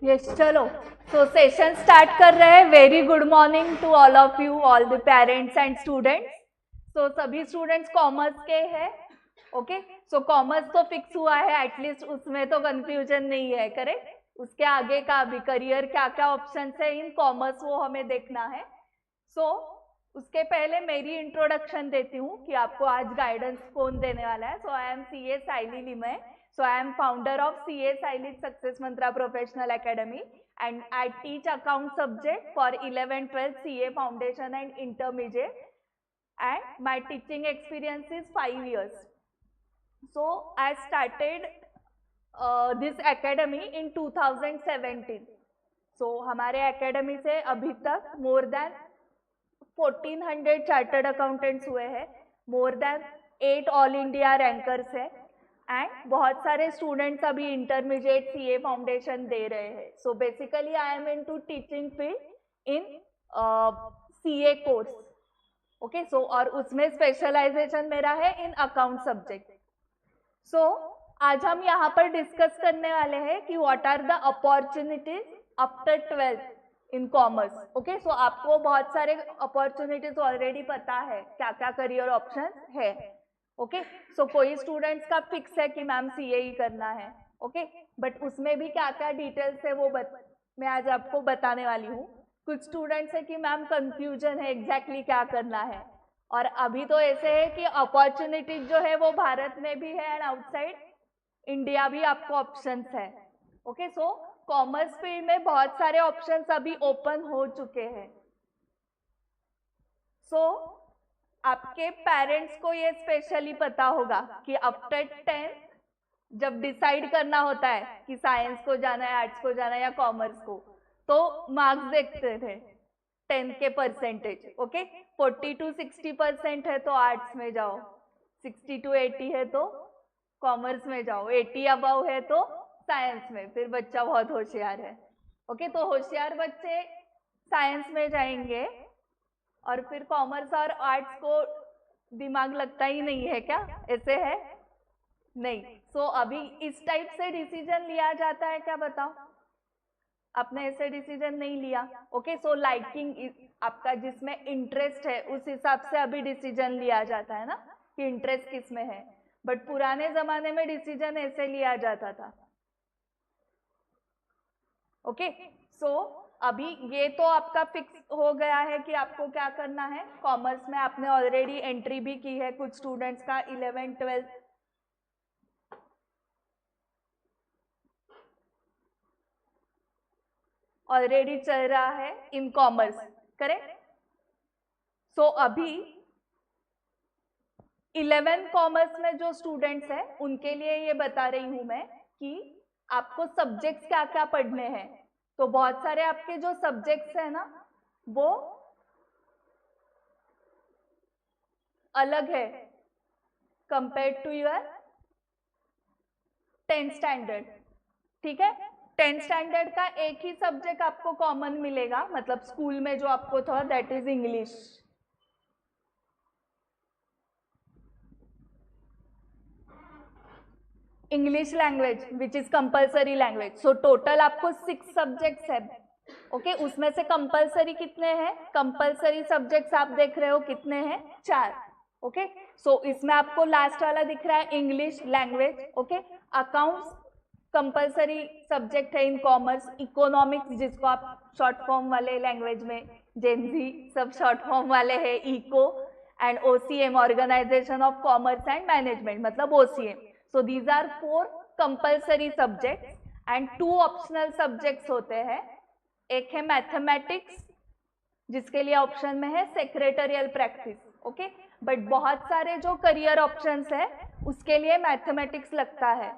Yes चलो तो session start कर रहे हैं। Very good morning to all of you, all the parents and students. तो सभी स्टूडेंट्स कॉमर्स के हैं, ओके। सो कॉमर्स तो फिक्स हुआ है, एटलीस्ट उसमें तो कंफ्यूजन नहीं है, करेक्ट। उसके आगे का भी करियर क्या क्या ऑप्शन है इन कॉमर्स वो हमें देखना है। सो उसके पहले मेरी इंट्रोडक्शन देती हूँ कि आपको आज गाइडेंस कौन देने वाला है। So I am CA Saili Limaye. So I am founder of CA Silent Success Mantra Professional Academy and I teach account subject for 11, 12 CA Foundation and Intermediate, and my teaching experience is 5 years. So I started this academy in 2017. So हमारे academy से अभी तक more than 1400 chartered accountants हुए हैं, more than 8 all India rankers है, and बहुत सारे students अभी इंटरमीडिएट CA फाउंडेशन दे रहे हैं. So basically I am into teaching field in CA course, okay. So और उसमें स्पेशलाइजेशन मेरा है इन अकाउंट सब्जेक्ट. सो आज हम यहाँ पर डिस्कस करने वाले हैं कि what are the opportunities after 12th in commerce, okay. So आपको बहुत सारे अपॉर्चुनिटीज ऑलरेडी पता है, क्या क्या करियर ऑप्शन है, ओके. सो कोई स्टूडेंट्स का फिक्स है कि मैम CA ही करना है, ओके. बट उसमें भी क्या क्या डिटेल्स है वो मैं आज आपको बताने वाली हूँ. कुछ स्टूडेंट्स है कि मैम कंफ्यूजन है एग्जैक्टली क्या करना है, और अभी तो ऐसे है कि अपॉर्चुनिटीज जो है वो भारत में भी है एंड आउटसाइड इंडिया भी आपको ऑप्शंस है, ओके. सो कॉमर्स फील्ड में बहुत सारे ऑप्शंस अभी ओपन हो चुके हैं. सो आपके पेरेंट्स को ये स्पेशली पता होगा कि आफ्टर 10 जब डिसाइड करना होता है कि साइंस को जाना है, आर्ट्स को जाना है या कॉमर्स को, तो मार्क्स देखते थे 10 के परसेंटेज, ओके. 40 to 60% है तो आर्ट्स में जाओ, 60 to 80 है तो कॉमर्स में जाओ, 80 अबव है तो साइंस में, फिर बच्चा बहुत होशियार है, ओके. तो होशियार बच्चे साइंस में जाएंगे और फिर कॉमर्स और आर्ट्स को दिमाग लगता ही नहीं है क्या, ऐसे है नहीं. सो अभी इस टाइप से डिसीजन लिया जाता है क्या, बताओ. आपने ऐसे डिसीजन नहीं लिया, ओके. सो लाइकिंग आपका जिसमें इंटरेस्ट है उस हिसाब से अभी डिसीजन लिया जाता है ना, कि इंटरेस्ट किस में है. बट पुराने जमाने में डिसीजन ऐसे लिया जाता था, ओके. सो अभी ये तो आपका फिक्स हो गया है कि आपको क्या करना है. कॉमर्स में आपने ऑलरेडी एंट्री भी की है, कुछ स्टूडेंट्स का 11, 12 ऑलरेडी चल रहा है इन कॉमर्स, करेक्ट. सो अभी 11 कॉमर्स में जो स्टूडेंट्स हैं उनके लिए ये बता रही हूं मैं कि आपको सब्जेक्ट्स क्या क्या पढ़ने हैं. तो बहुत सारे आपके जो सब्जेक्ट्स है ना वो अलग है compare to your 10th standard, ठीक है. 10th स्टैंडर्ड का एक ही सब्जेक्ट आपको कॉमन मिलेगा, मतलब स्कूल में जो आपको था, that is English. English language which is compulsory language. So total आपको 6 सब्जेक्ट्स है, ओके. उसमें से कंपल्सरी कितने हैं, कंपल्सरी सब्जेक्ट्स आप देख रहे हो कितने हैं, 4, ओके. सो इसमें आपको लास्ट वाला दिख रहा है English language, okay. Accounts compulsory subject है इन कॉमर्स. इकोनॉमिक्स जिसको आप शॉर्ट फॉर्म वाले लैंग्वेज में जेनजी सब शॉर्ट फॉर्म वाले हैं, eco, and OCM organisation of commerce and management मतलब OCM. So these are 4 compulsory subjects and 2 optional subjects होते हैं. एक है मैथमेटिक्स जिसके लिए ऑप्शन में है सेक्रेटरियल प्रैक्टिस, ओके. बट बहुत सारे जो करियर ऑप्शंस है उसके लिए मैथमेटिक्स लगता है,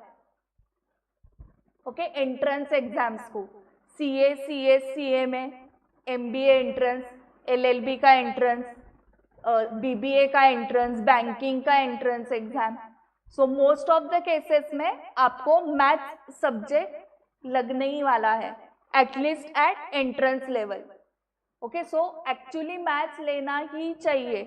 ओके. एंट्रेंस एग्जाम्स को CA, CS, CA में MBA एंट्रेंस, LLB का एंट्रेंस, BBA का एंट्रेंस, बैंकिंग का entrance exam. So most of the cases में आपको मैथ्स सब्जेक्ट लगने ही वाला है, at least at entrance level, okay. So actually maths लेना ही चाहिए.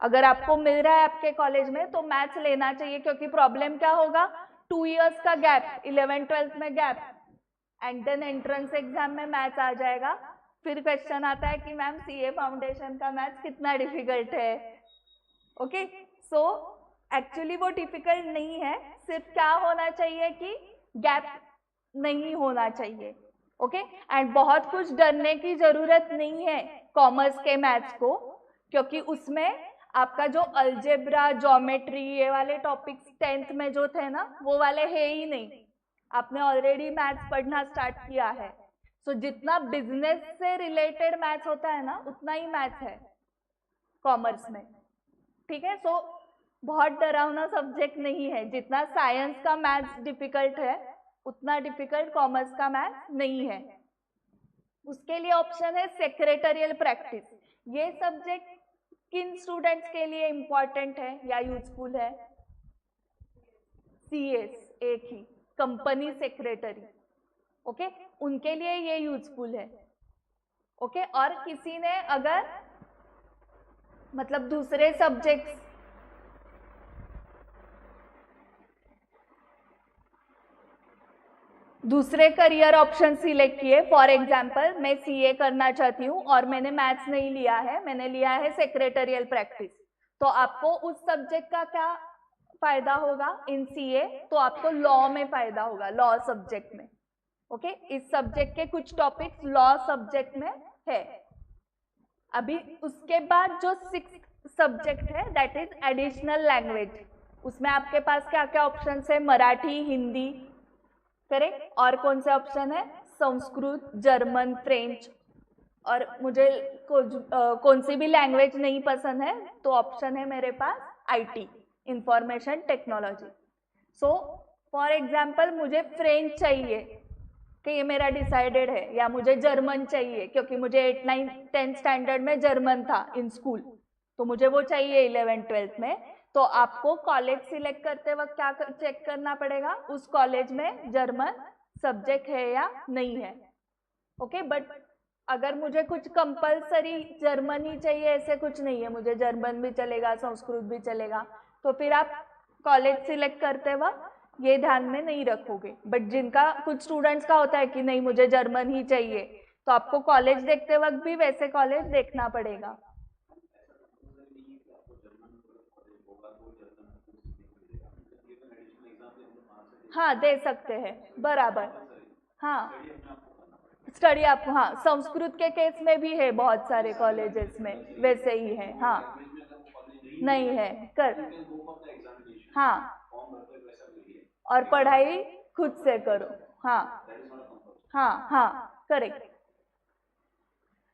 अगर आपको मिल रहा है आपके कॉलेज में तो मैथ्स लेना चाहिए, क्योंकि प्रॉब्लम क्या होगा, 2 इयर्स का गैप, 11, 12 में gap, and then entrance exam में मैथ्स आ जाएगा। फिर क्वेश्चन आता है कि मैम सीए फाउंडेशन का मैथ्स कितना डिफिकल्ट है। ओके, सो एक्चुअली वो डिफिकल्ट नहीं है, सिर्फ क्या होना चाहिए कि गैप नहीं होना चाहिए। ओके, एंड बहुत कुछ डरने की जरूरत नहीं है कॉमर्स के मैथ्स को, क्योंकि उसमें आपका जो अलजेब्रा, ज्योमेट्री, ये वाले टॉपिक्स 10th में जो थे ना, वो वाले है ही नहीं। आपने ऑलरेडी मैथ्स पढ़ना स्टार्ट किया है। सो जितना बिजनेस से रिलेटेड मैथ्स होता है ना, उतना ही मैथ्स है कॉमर्स में। ठीक है, सो बहुत डरावना सब्जेक्ट नहीं है। जितना साइंस का मैथ्स डिफिकल्ट है, उतना डिफिकल्ट कॉमर्स का मैथ्स नहीं है। उसके लिए ऑप्शन है सेक्रेटरियल प्रैक्टिस। ये सब्जेक्ट किन स्टूडेंट्स के लिए इंपॉर्टेंट है या यूजफुल है? सीएस, एक ही, कंपनी सेक्रेटरी। ओके, उनके लिए ये यूजफुल है। ओके, और किसी ने अगर मतलब दूसरे सब्जेक्ट्स, दूसरे करियर ऑप्शन सिलेक्ट किए, फॉर एग्जाम्पल मैं सीए करना चाहती हूँ और मैंने मैथ्स नहीं लिया है, मैंने लिया है सेक्रेटरियल प्रैक्टिस, तो आपको उस सब्जेक्ट का क्या फायदा होगा इन सीए? तो आपको लॉ में फायदा होगा, लॉ सब्जेक्ट में। ओके, इस सब्जेक्ट के कुछ टॉपिक्स लॉ सब्जेक्ट में है। अभी उसके बाद जो 6th सब्जेक्ट है, दैट इज एडिशनल लैंग्वेज। उसमें आपके पास क्या क्या ऑप्शन है? मराठी, हिंदी, करेक्ट, और कौन से ऑप्शन है? संस्कृत, जर्मन, फ्रेंच, और मुझे कौन सी भी लैंग्वेज नहीं पसंद है तो ऑप्शन है मेरे पास IT, information technology. So for example मुझे फ्रेंच चाहिए कि ये मेरा डिसाइडेड है, या मुझे जर्मन चाहिए क्योंकि मुझे 8, 9, 10 स्टैंडर्ड में जर्मन था इन स्कूल, तो मुझे वो चाहिए 11th, 12th में। तो आपको कॉलेज सिलेक्ट करते वक्त क्या चेक करना पड़ेगा? उस कॉलेज में जर्मन सब्जेक्ट है या नहीं है। ओके, बट अगर मुझे कुछ कंपलसरी जर्मन ही चाहिए, ऐसे कुछ नहीं है, मुझे जर्मन भी चलेगा, संस्कृत भी चलेगा, तो फिर आप कॉलेज सिलेक्ट करते वक्त ये ध्यान में नहीं रखोगे। बट जिनका, कुछ स्टूडेंट्स का होता है कि नहीं मुझे जर्मन ही चाहिए, तो आपको कॉलेज देखते वक्त भी वैसे कॉलेज देखना पड़ेगा। हाँ, दे सकते हैं, बराबर। हाँ, स्टडी आप, हाँ, संस्कृत के केस में भी है, बहुत सारे कॉलेजेस में वैसे ही है। हाँ, नहीं है कर, हाँ, और पढ़ाई खुद से करो। हाँ, हाँ, हाँ, करेक्ट।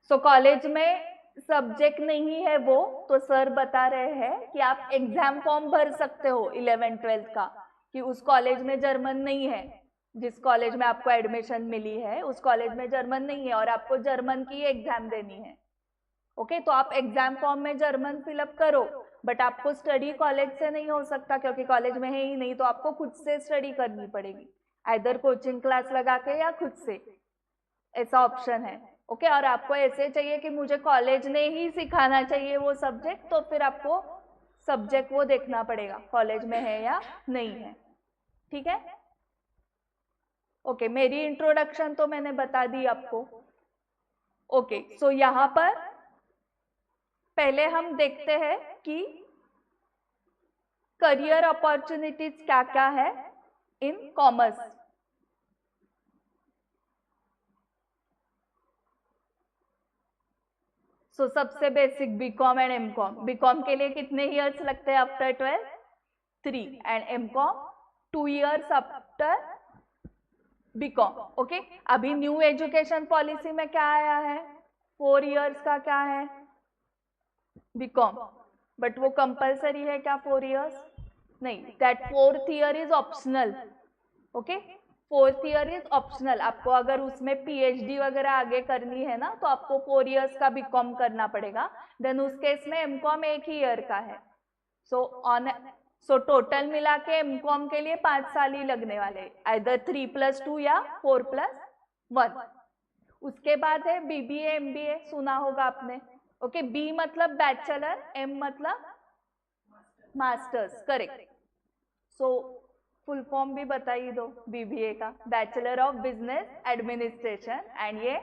सो कॉलेज में सब्जेक्ट नहीं है वो, तो सर बता रहे हैं कि आप एग्जाम फॉर्म भर सकते हो 11th, 12th का, कि उस कॉलेज में जर्मन नहीं है, जिस कॉलेज में आपको एडमिशन मिली है उस कॉलेज में जर्मन नहीं है और आपको जर्मन की एग्जाम देनी है। ओके, तो आप एग्जाम फॉर्म में जर्मन फिलअप करो, बट आपको स्टडी कॉलेज से नहीं हो सकता क्योंकि कॉलेज में है ही नहीं, तो आपको खुद से स्टडी करनी पड़ेगी, आइदर कोचिंग क्लास लगा के या खुद से, ऐसा ऑप्शन है। ओके, और आपको ऐसे चाहिए कि मुझे कॉलेज ने ही सिखाना चाहिए वो सब्जेक्ट, तो फिर आपको सब्जेक्ट वो देखना पड़ेगा कॉलेज में है या नहीं है। ठीक है, ओके, मेरी इंट्रोडक्शन तो मैंने बता दी आपको। ओके, सो यहाँ पर पहले हम देखते हैं कि करियर अपॉर्चुनिटीज क्या क्या है इन कॉमर्स। सो सबसे basic BCom and MCom. BCom के लिए कितने ईयर्स लगते हैं after 12th? 3, and MCom 2 years after BCom. Okay, अभी न्यू एजुकेशन पॉलिसी में क्या आया है? 4 ईयर्स का क्या है? बीकॉम, बट वो कंपलसरी है क्या 4 ईयर्स? नहीं, that 4th year is optional. Okay, 4th year is optional. आपको अगर उसमें पीएचडी वगैरह आगे करनी है ना, तो आपको 4 ईयर्स का बीकॉम करना पड़ेगा। देन उस केस में एमकॉम 1 ही ईयर का है। सो टोटल मिला के एमकॉम के लिए 5 साल ही लगने वाले, आइदर 3+2 या 4+1। उसके बाद है बीबीए, एमबीए, सुना होगा आपने। ओके, बी मतलब बैचलर, एम मतलब masters, correct. So full form भी बता ही दो बीबीए का, bachelor of business administration, and ये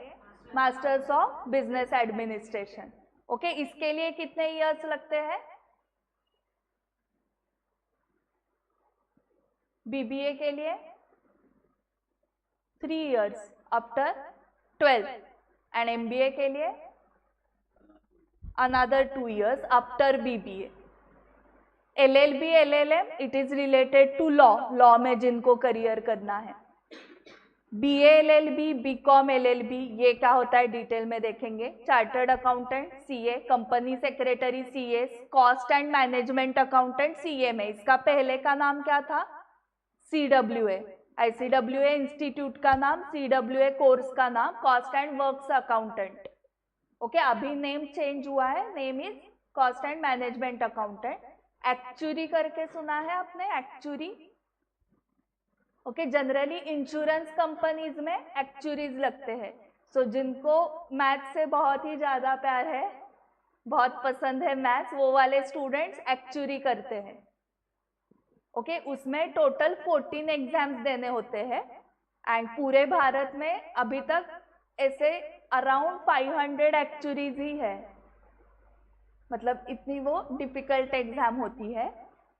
masters of business administration. Okay, इसके लिए कितने इयर्स लगते हैं? बीबीए के लिए 3 years after 12th, and MBA के लिए another 2 years after BBA। LLB, LLM, it is related to law में जिनको करियर करना है। BA LLB, BCom LLB, ये क्या होता है डिटेल में देखेंगे। Chartered accountant CA, company secretary CA, cost and management accountant CA में, इसका पहले का नाम क्या था? CWA। ICWA इंस्टीट्यूट का नाम, CWA कोर्स का नाम cost and works accountant. Okay, अभी नेम चेंज हुआ है, name is cost and management accountant. Actuary करके सुना है आपने? Actuary, okay, generally insurance companies में एक्चुरीज लगते हैं। सो जिनको मैथ्स से बहुत ही ज्यादा प्यार है, बहुत पसंद है मैथ्स, वो वाले स्टूडेंट्स एक्चुरी करते हैं। ओके, उसमें टोटल 14 एग्जाम्स देने होते हैं, एंड पूरे भारत में अभी तक ऐसे अराउंड 500 एक्चुरीज ही है, मतलब इतनी वो डिफिकल्ट एग्जाम होती है।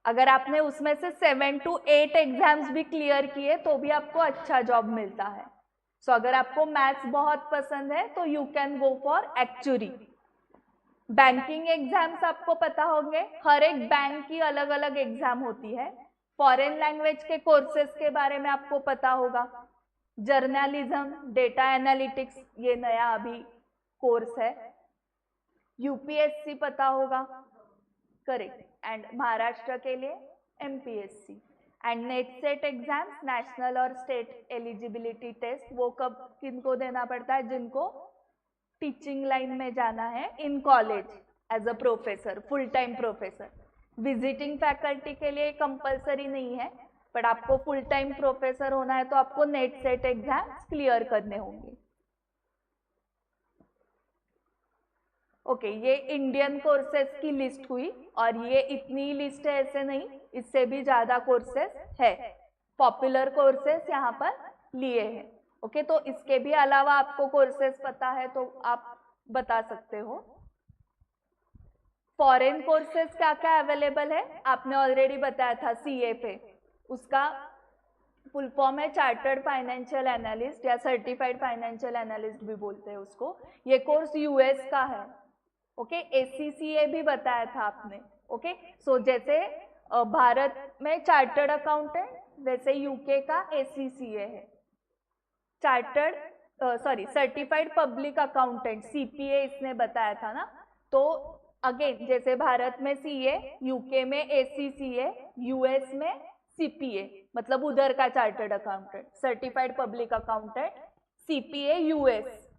अगर आपने उसमें से 7 to 8 एग्जाम्स भी क्लियर किए तो भी आपको अच्छा जॉब मिलता है। सो अगर आपको मैथ्स बहुत पसंद है तो you can go for actuary. Banking exams आपको पता होंगे, हर एक बैंक की अलग अलग एग्जाम होती है। फॉरेन लैंग्वेज के कोर्सेज के बारे में आपको पता होगा, जर्नलिज्म, डेटा एनालिटिक्स, ये नया अभी कोर्स है। यूपीएससी पता होगा, करेक्ट, एंड महाराष्ट्र के लिए MPSC. And net set exams, national और स्टेट एलिजिबिलिटी टेस्ट, वो कब किनको देना पड़ता है? जिनको टीचिंग लाइन में जाना है in college as a professor, full time professor. Visiting faculty के लिए कंपलसरी नहीं है, बट आपको फुल टाइम प्रोफेसर होना है तो आपको नेट सेट एग्जाम्स क्लियर करने होंगे। ओके, ये इंडियन कोर्सेज की लिस्ट हुई, और ये इतनी लिस्ट है ऐसे नहीं, इससे भी ज्यादा कोर्सेज है। पॉपुलर कोर्सेज यहाँ पर लिए हैं। ओके, तो इसके भी अलावा आपको कोर्सेज पता है तो आप बता सकते हो। फॉरेन कोर्सेज क्या क्या अवेलेबल है आपने ऑलरेडी बताया था, सीए पे, उसका फुल फॉर्म है चार्टर्ड फाइनेंशियल एनालिस्ट या सर्टिफाइड फाइनेंशियल एनालिस्ट भी बोलते हैं उसको। ये कोर्स यूएस का है। ओके, एसीसीए भी बताया था आपने। ओके, सो जैसे भारत में चार्टर्ड अकाउंटेंट, वैसे यूके का एसीसीए है। सर्टिफाइड पब्लिक अकाउंटेंट सीपीए इसने बताया था ना। तो अगेन जैसे भारत में सीए, यूके में एसीसीए, यूएस में सीपीए, मतलब उधर का chartered accountant, certified public accountant CPA US,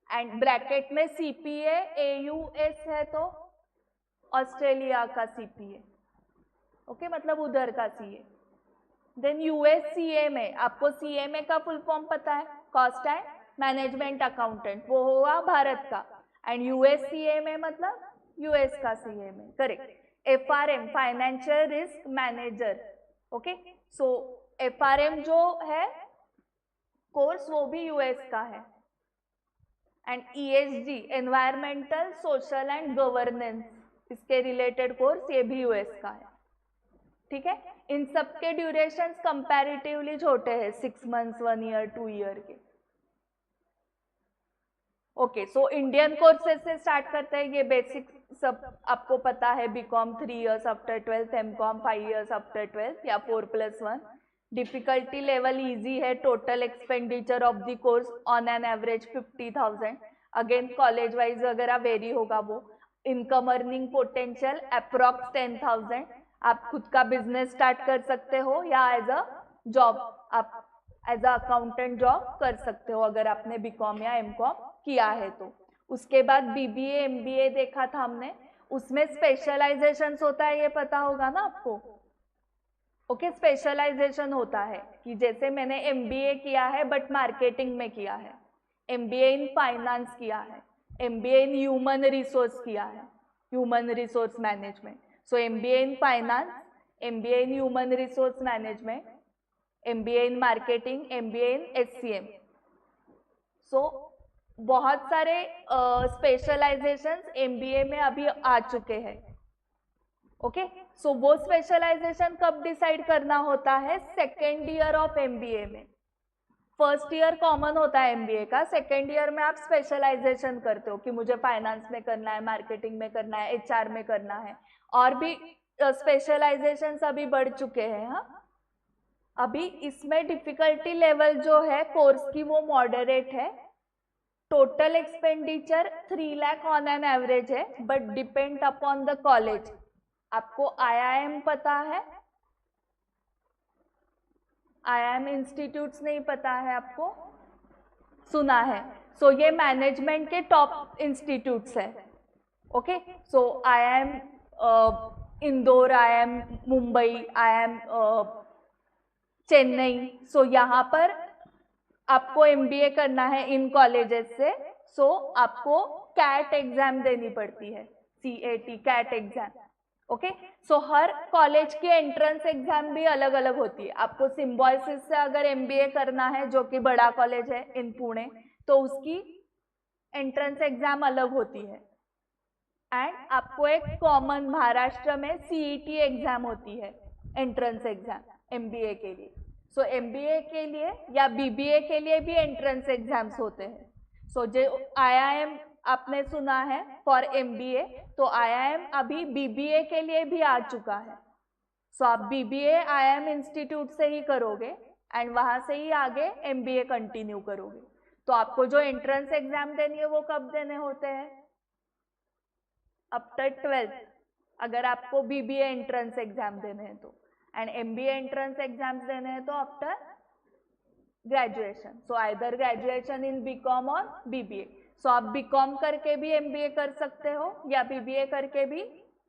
and bracket में सीपीए एयूएस है तो ऑस्ट्रेलिया का सीपीए। ओके, मतलब उधर का सीए। देन यूएस सीए में, आपको सीएमए का फुल फॉर्म पता है, कॉस्ट एंड मैनेजमेंट अकाउंटेंट, वो होगा भारत का, एंड यूएस सीएमए मतलब यूएस का CMA, correct. FRM financial risk manager. Okay, so FRM जो है कोर्स वो भी यूएस का है। And ESG environmental social and governance, इसके रिलेटेड कोर्स ये भी यूएस का है। ठीक है, इन सब के ड्यूरेशन कंपैरेटिवली छोटे हैं, 6 months, 1 year, 2 year के। ओके, सो इंडियन कोर्सेज से स्टार्ट करते हैं। ये बेसिक सब आपको पता है, BCom 3 years after 12th, MCom 5 years after 12th या 4+1। डिफिकल्टी लेवल इजी है। Total expenditure of the course on an average 50,000। Again college wise वगैरह वेरी होगा वो। Income earning potential approx 10,000। आप खुद का बिजनेस स्टार्ट कर सकते हो या एज अ जॉब, आप एज अ अकाउंटेंट जॉब कर सकते हो अगर आपने बीकॉम या एमकॉम किया है तो। उसके बाद बीबीए एमबीए देखा था हमने, उसमें स्पेशलाइजेशन होता है, ये पता होगा ना आपको। ओके, स्पेशलाइजेशन होता है कि जैसे मैंने एमबीए किया है बट मार्केटिंग में किया है, एमबीए इन फाइनेंस किया है, एमबीए इन ह्यूमन रिसोर्स किया है, human resource management. So MBA in finance, MBA in human resource management, MBA in marketing, MBA in HCM। सो बहुत सारे स्पेशलाइजेशंस MBA में अभी आ चुके हैं। ओके, सो वो स्पेशलाइजेशन कब डिसाइड करना होता है? सेकेंड ईयर ऑफ MBA में। फर्स्ट ईयर कॉमन होता है MBA का, सेकेंड ईयर में आप स्पेशलाइजेशन करते हो कि मुझे फाइनेंस में करना है, मार्केटिंग में करना है, HR में करना है, और भी स्पेशलाइजेशंस अभी बढ़ चुके हैं। हाँ, अभी इसमें डिफिकल्टी लेवल जो है कोर्स की वो मॉडरेट है। Total expenditure 3 lakh on an average है, but depend upon the college. आपको IIM पता है? IIM इंस्टीट्यूट्स नहीं पता है आपको? सुना है। सो ये मैनेजमेंट के टॉप इंस्टीट्यूट्स है। Okay, so IIM Indore, IIM Mumbai, IIM Chennai. So यहाँ पर आपको MBA करना है इन कॉलेजेस से। सो आपको कैट एग्जाम देनी पड़ती है, CAT कैट एग्जाम। ओके, सो हर कॉलेज की एंट्रेंस एग्जाम भी अलग अलग होती है। आपको सिम्बॉयसिस से अगर MBA करना है, जो कि बड़ा कॉलेज है इन पुणे, तो उसकी एंट्रेंस एग्जाम अलग होती है। एंड आपको एक कॉमन महाराष्ट्र में CET एग्जाम होती है, एंट्रेंस एग्जाम MBA के लिए। सो MBA के लिए या BBA के लिए भी एंट्रेंस एग्जाम्स होते हैं। सो जो IIM आपने सुना है फॉर MBA, तो IIM अभी BBA के लिए भी आ चुका है। सो आप BBA IIM इंस्टीट्यूट से ही करोगे एंड वहां से ही आगे MBA कंटिन्यू करोगे। तो आपको जो एंट्रेंस एग्जाम देनी है वो कब देने होते हैं? आफ्टर 12th, अगर आपको BBA एंट्रेंस एग्जाम देने हैं तो। एंड MBA एंट्रेंस एग्जाम्स देने हैं तो after graduation. So either graduation in BCom और BBA। सो आप BCom करके भी MBA कर सकते हो या BBA करके भी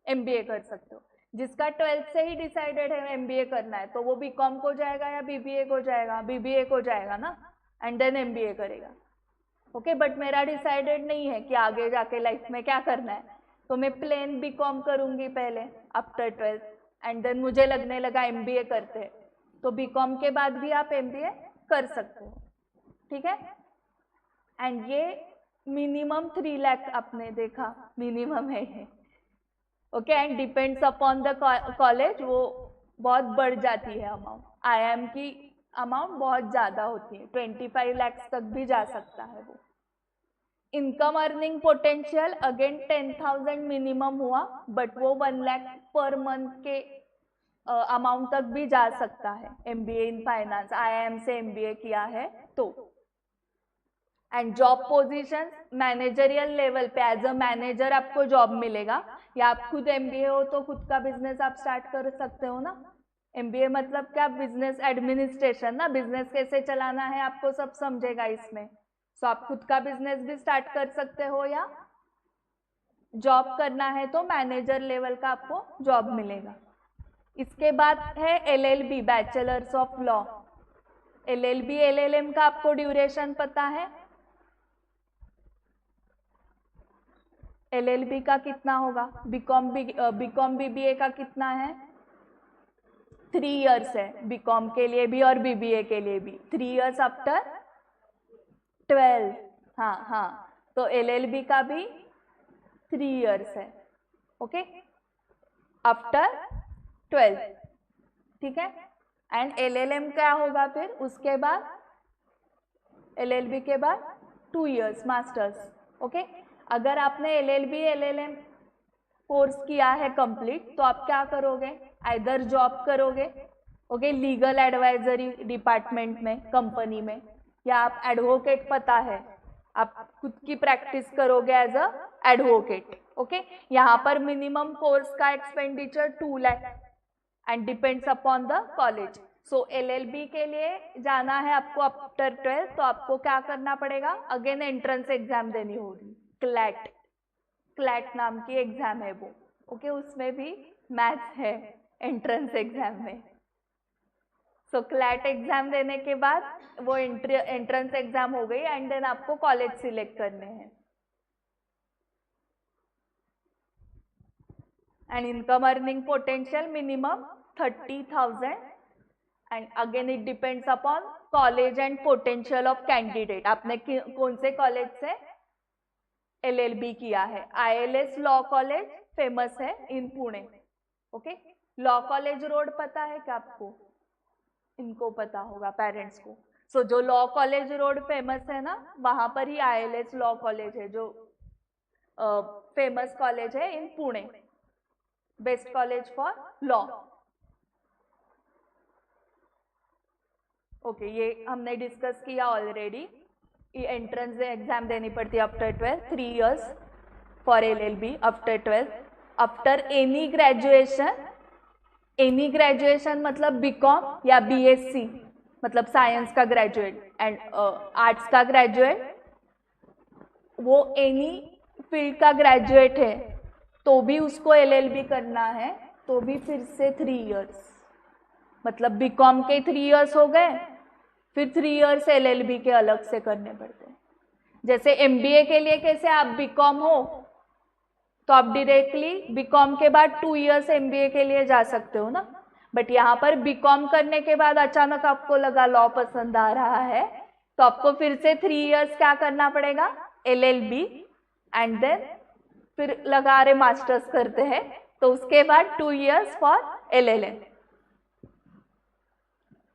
MBA कर सकते हो। जिसका 12th से ही डिसाइडेड है MBA करना है, तो वो BCom को जाएगा या BBA को जाएगा? BBA को जाएगा ना, एंड देन MBA करेगा। ओके, बट मेरा डिसाइडेड नहीं है कि आगे जाके लाइफ में क्या करना है, तो मैं प्लेन BCom करूंगी पहले आफ्टर 12th, एंड देन मुझे लगने लगा MBA करते हैं, तो BCom के बाद भी आप MBA कर सकते हो। ठीक है, एंड ये मिनिमम 3 लाख आपने देखा, मिनिमम है ये। Okay, and depends upon the college, वो बहुत बढ़ जाती है अमाउंट। IIM की अमाउंट बहुत ज्यादा होती है, 25 लाख तक भी जा सकता है वो। Income earning potential again 10,000 minimum हुआ, बट वो 1 लाख पर मंथ के अमाउंट तक भी जा सकता है। MBA इन फाइनेंस IIM से MBA किया है तो। And job position managerial level पे एज अ मैनेजर आपको जॉब मिलेगा, या आप खुद MBA हो तो खुद का बिजनेस आप स्टार्ट कर सकते हो ना। MBA मतलब क्या? बिजनेस एडमिनिस्ट्रेशन ना, बिजनेस कैसे चलाना है आपको सब समझेगा इसमें। सो आप खुद का बिजनेस भी स्टार्ट कर सकते हो, या जॉब करना है तो मैनेजर लेवल का आपको जॉब मिलेगा। इसके बाद है LLB, bachelors of law. LLB LLM का आपको ड्यूरेशन पता है? LLB का कितना होगा? BCom BBA का कितना है? 3 इयर्स है, BCom के लिए भी और BBA के लिए भी 3 इयर्स आफ्टर 12। हाँ हाँ, तो LLB का भी 3 इयर्स है। Okay, after 12। ठीक है, एंड LLM क्या होगा फिर उसके बाद? LLB के बाद 2 इयर्स मास्टर्स। ओके, अगर आपने LLB LLM कोर्स किया है कंप्लीट, तो आप क्या करोगे? आइदर जॉब करोगे, ओके, लीगल एडवाइजरी डिपार्टमेंट में, कंपनी में, या आप एडवोकेट, पता है, आप खुद की प्रैक्टिस करोगे एज अ एडवोकेट। ओके, यहाँ पर मिनिमम कोर्स का expenditure 2 lakh and depends upon the college. So LLB के लिए जाना है आपको आफ्टर 12, तो आपको क्या करना पड़ेगा? अगेन एंट्रेंस एग्जाम देनी होगी, क्लैट नाम की एग्जाम है वो। ओके, उसमें भी मैथ्स है एंट्रेंस एग्जाम में। सो क्लैट एग्जाम देने के बाद वो एंट्रेंस एग्जाम हो गई, एंड देन आपको कॉलेज सिलेक्ट करने हैं। And income earning potential minimum 30,000 and again it depends upon college and potential of candidate. आपने कौन से कॉलेज से LLB किया है? ILS लॉ कॉलेज फेमस है in Pune. Okay, law college road पता है क्या आपको? इनको पता होगा पेरेंट्स को। सो जो लॉ कॉलेज रोड फेमस है ना, वहां पर ही ILS लॉ कॉलेज है, जो फेमस कॉलेज है in Pune, best college for law. Okay, ये हमने डिस्कस किया ऑलरेडी। ये एंट्रेंस एग्जाम देनी पड़ती है after 12, 3 years for LLB after 12। After any graduation मतलब BCom या BSc मतलब साइंस का ग्रेजुएट एंड आर्ट्स का ग्रेजुएट, वो एनी फील्ड का ग्रेजुएट है तो भी उसको LLB करना है, तो भी फिर से 3 years, मतलब BCom के 3 years हो गए, फिर 3 years LLB के अलग से करने पड़ते हैं। जैसे MBA के लिए कैसे आप BCom हो तो आप डायरेक्टली BCom के बाद 2 years MBA के लिए जा सकते हो ना, बट यहाँ पर BCom करने के बाद अचानक आपको लगा लॉ पसंद आ रहा है, तो आपको फिर से 3 years क्या करना पड़ेगा? LLB, एंड देन फिर लगा रहे मास्टर्स करते हैं, तो उसके बाद 2 years for LLM।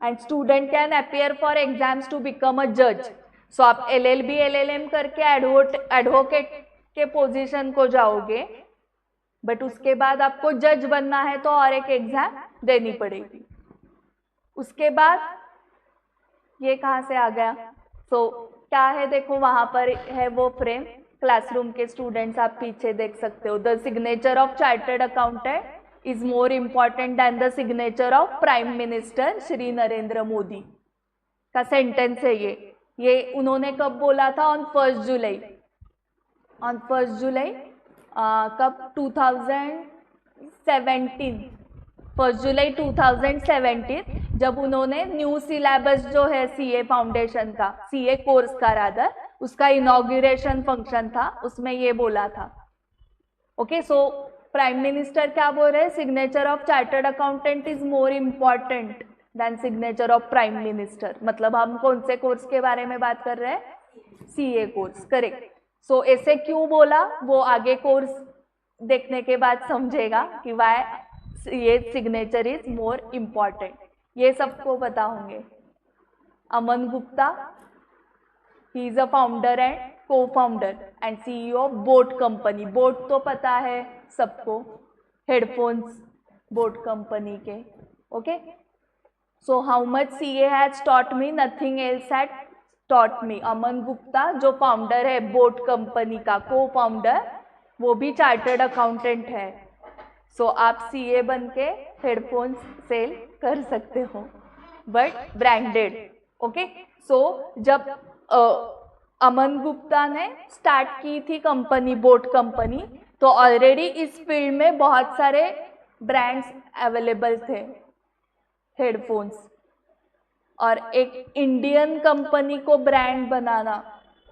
And student can appear for exams to become a जज। सो आप LLB LLM करके एडवोकेट के पोजीशन को जाओगे, बट उसके बाद आपको जज बनना है तो और एक एग्जाम देनी पड़ेगी। उसके बाद ये कहाँ से आ गया? सो क्या है, देखो वहां पर है वो फ्रेम, क्लासरूम के स्टूडेंट्स आप पीछे देख सकते हो। The signature of chartered accountant is more important than the signature of prime minister Shri Narendra Modi का सेंटेंस है ये उन्होंने कब बोला था? On 1 July. ऑन 1 जुलाई कब? 2017, 1 जुलाई 2017, जब उन्होंने न्यू सिलेबस जो है CA फाउंडेशन का, CA कोर्स का रादर, उसका इनॉग्रेशन फंक्शन था, उसमें ये बोला था। ओके, सो प्राइम मिनिस्टर क्या बोल रहे हैं? Signature of chartered accountant is more important than signature of prime minister. मतलब हम कौन से कोर्स के बारे में बात कर रहे हैं? CA course, correct. सो ऐसे क्यों बोला, वो आगे कोर्स देखने के बाद समझेगा कि why CA signature is more important. ये सबको पता होंगे। Aman Gupta, he is a founder and co-founder and CEO of boAt company. BoAt तो पता है सबको, हेडफोन्स बोट कंपनी के। Okay, so how much CA has taught me, nothing else had taught me। Aman Gupta जो फाउंडर है बोट कंपनी का, co-founder, वो भी चार्टर्ड अकाउंटेंट है। सो आप CA बन के हेडफोन्स सेल कर सकते हो, बट ब्रांडेड। ओके, सो जब अमन गुप्ता ने स्टार्ट की थी कंपनी बोट कंपनी, तो ऑलरेडी इस फील्ड में बहुत सारे ब्रांड्स अवेलेबल थे हेडफोन्स, और एक इंडियन कंपनी को ब्रांड बनाना।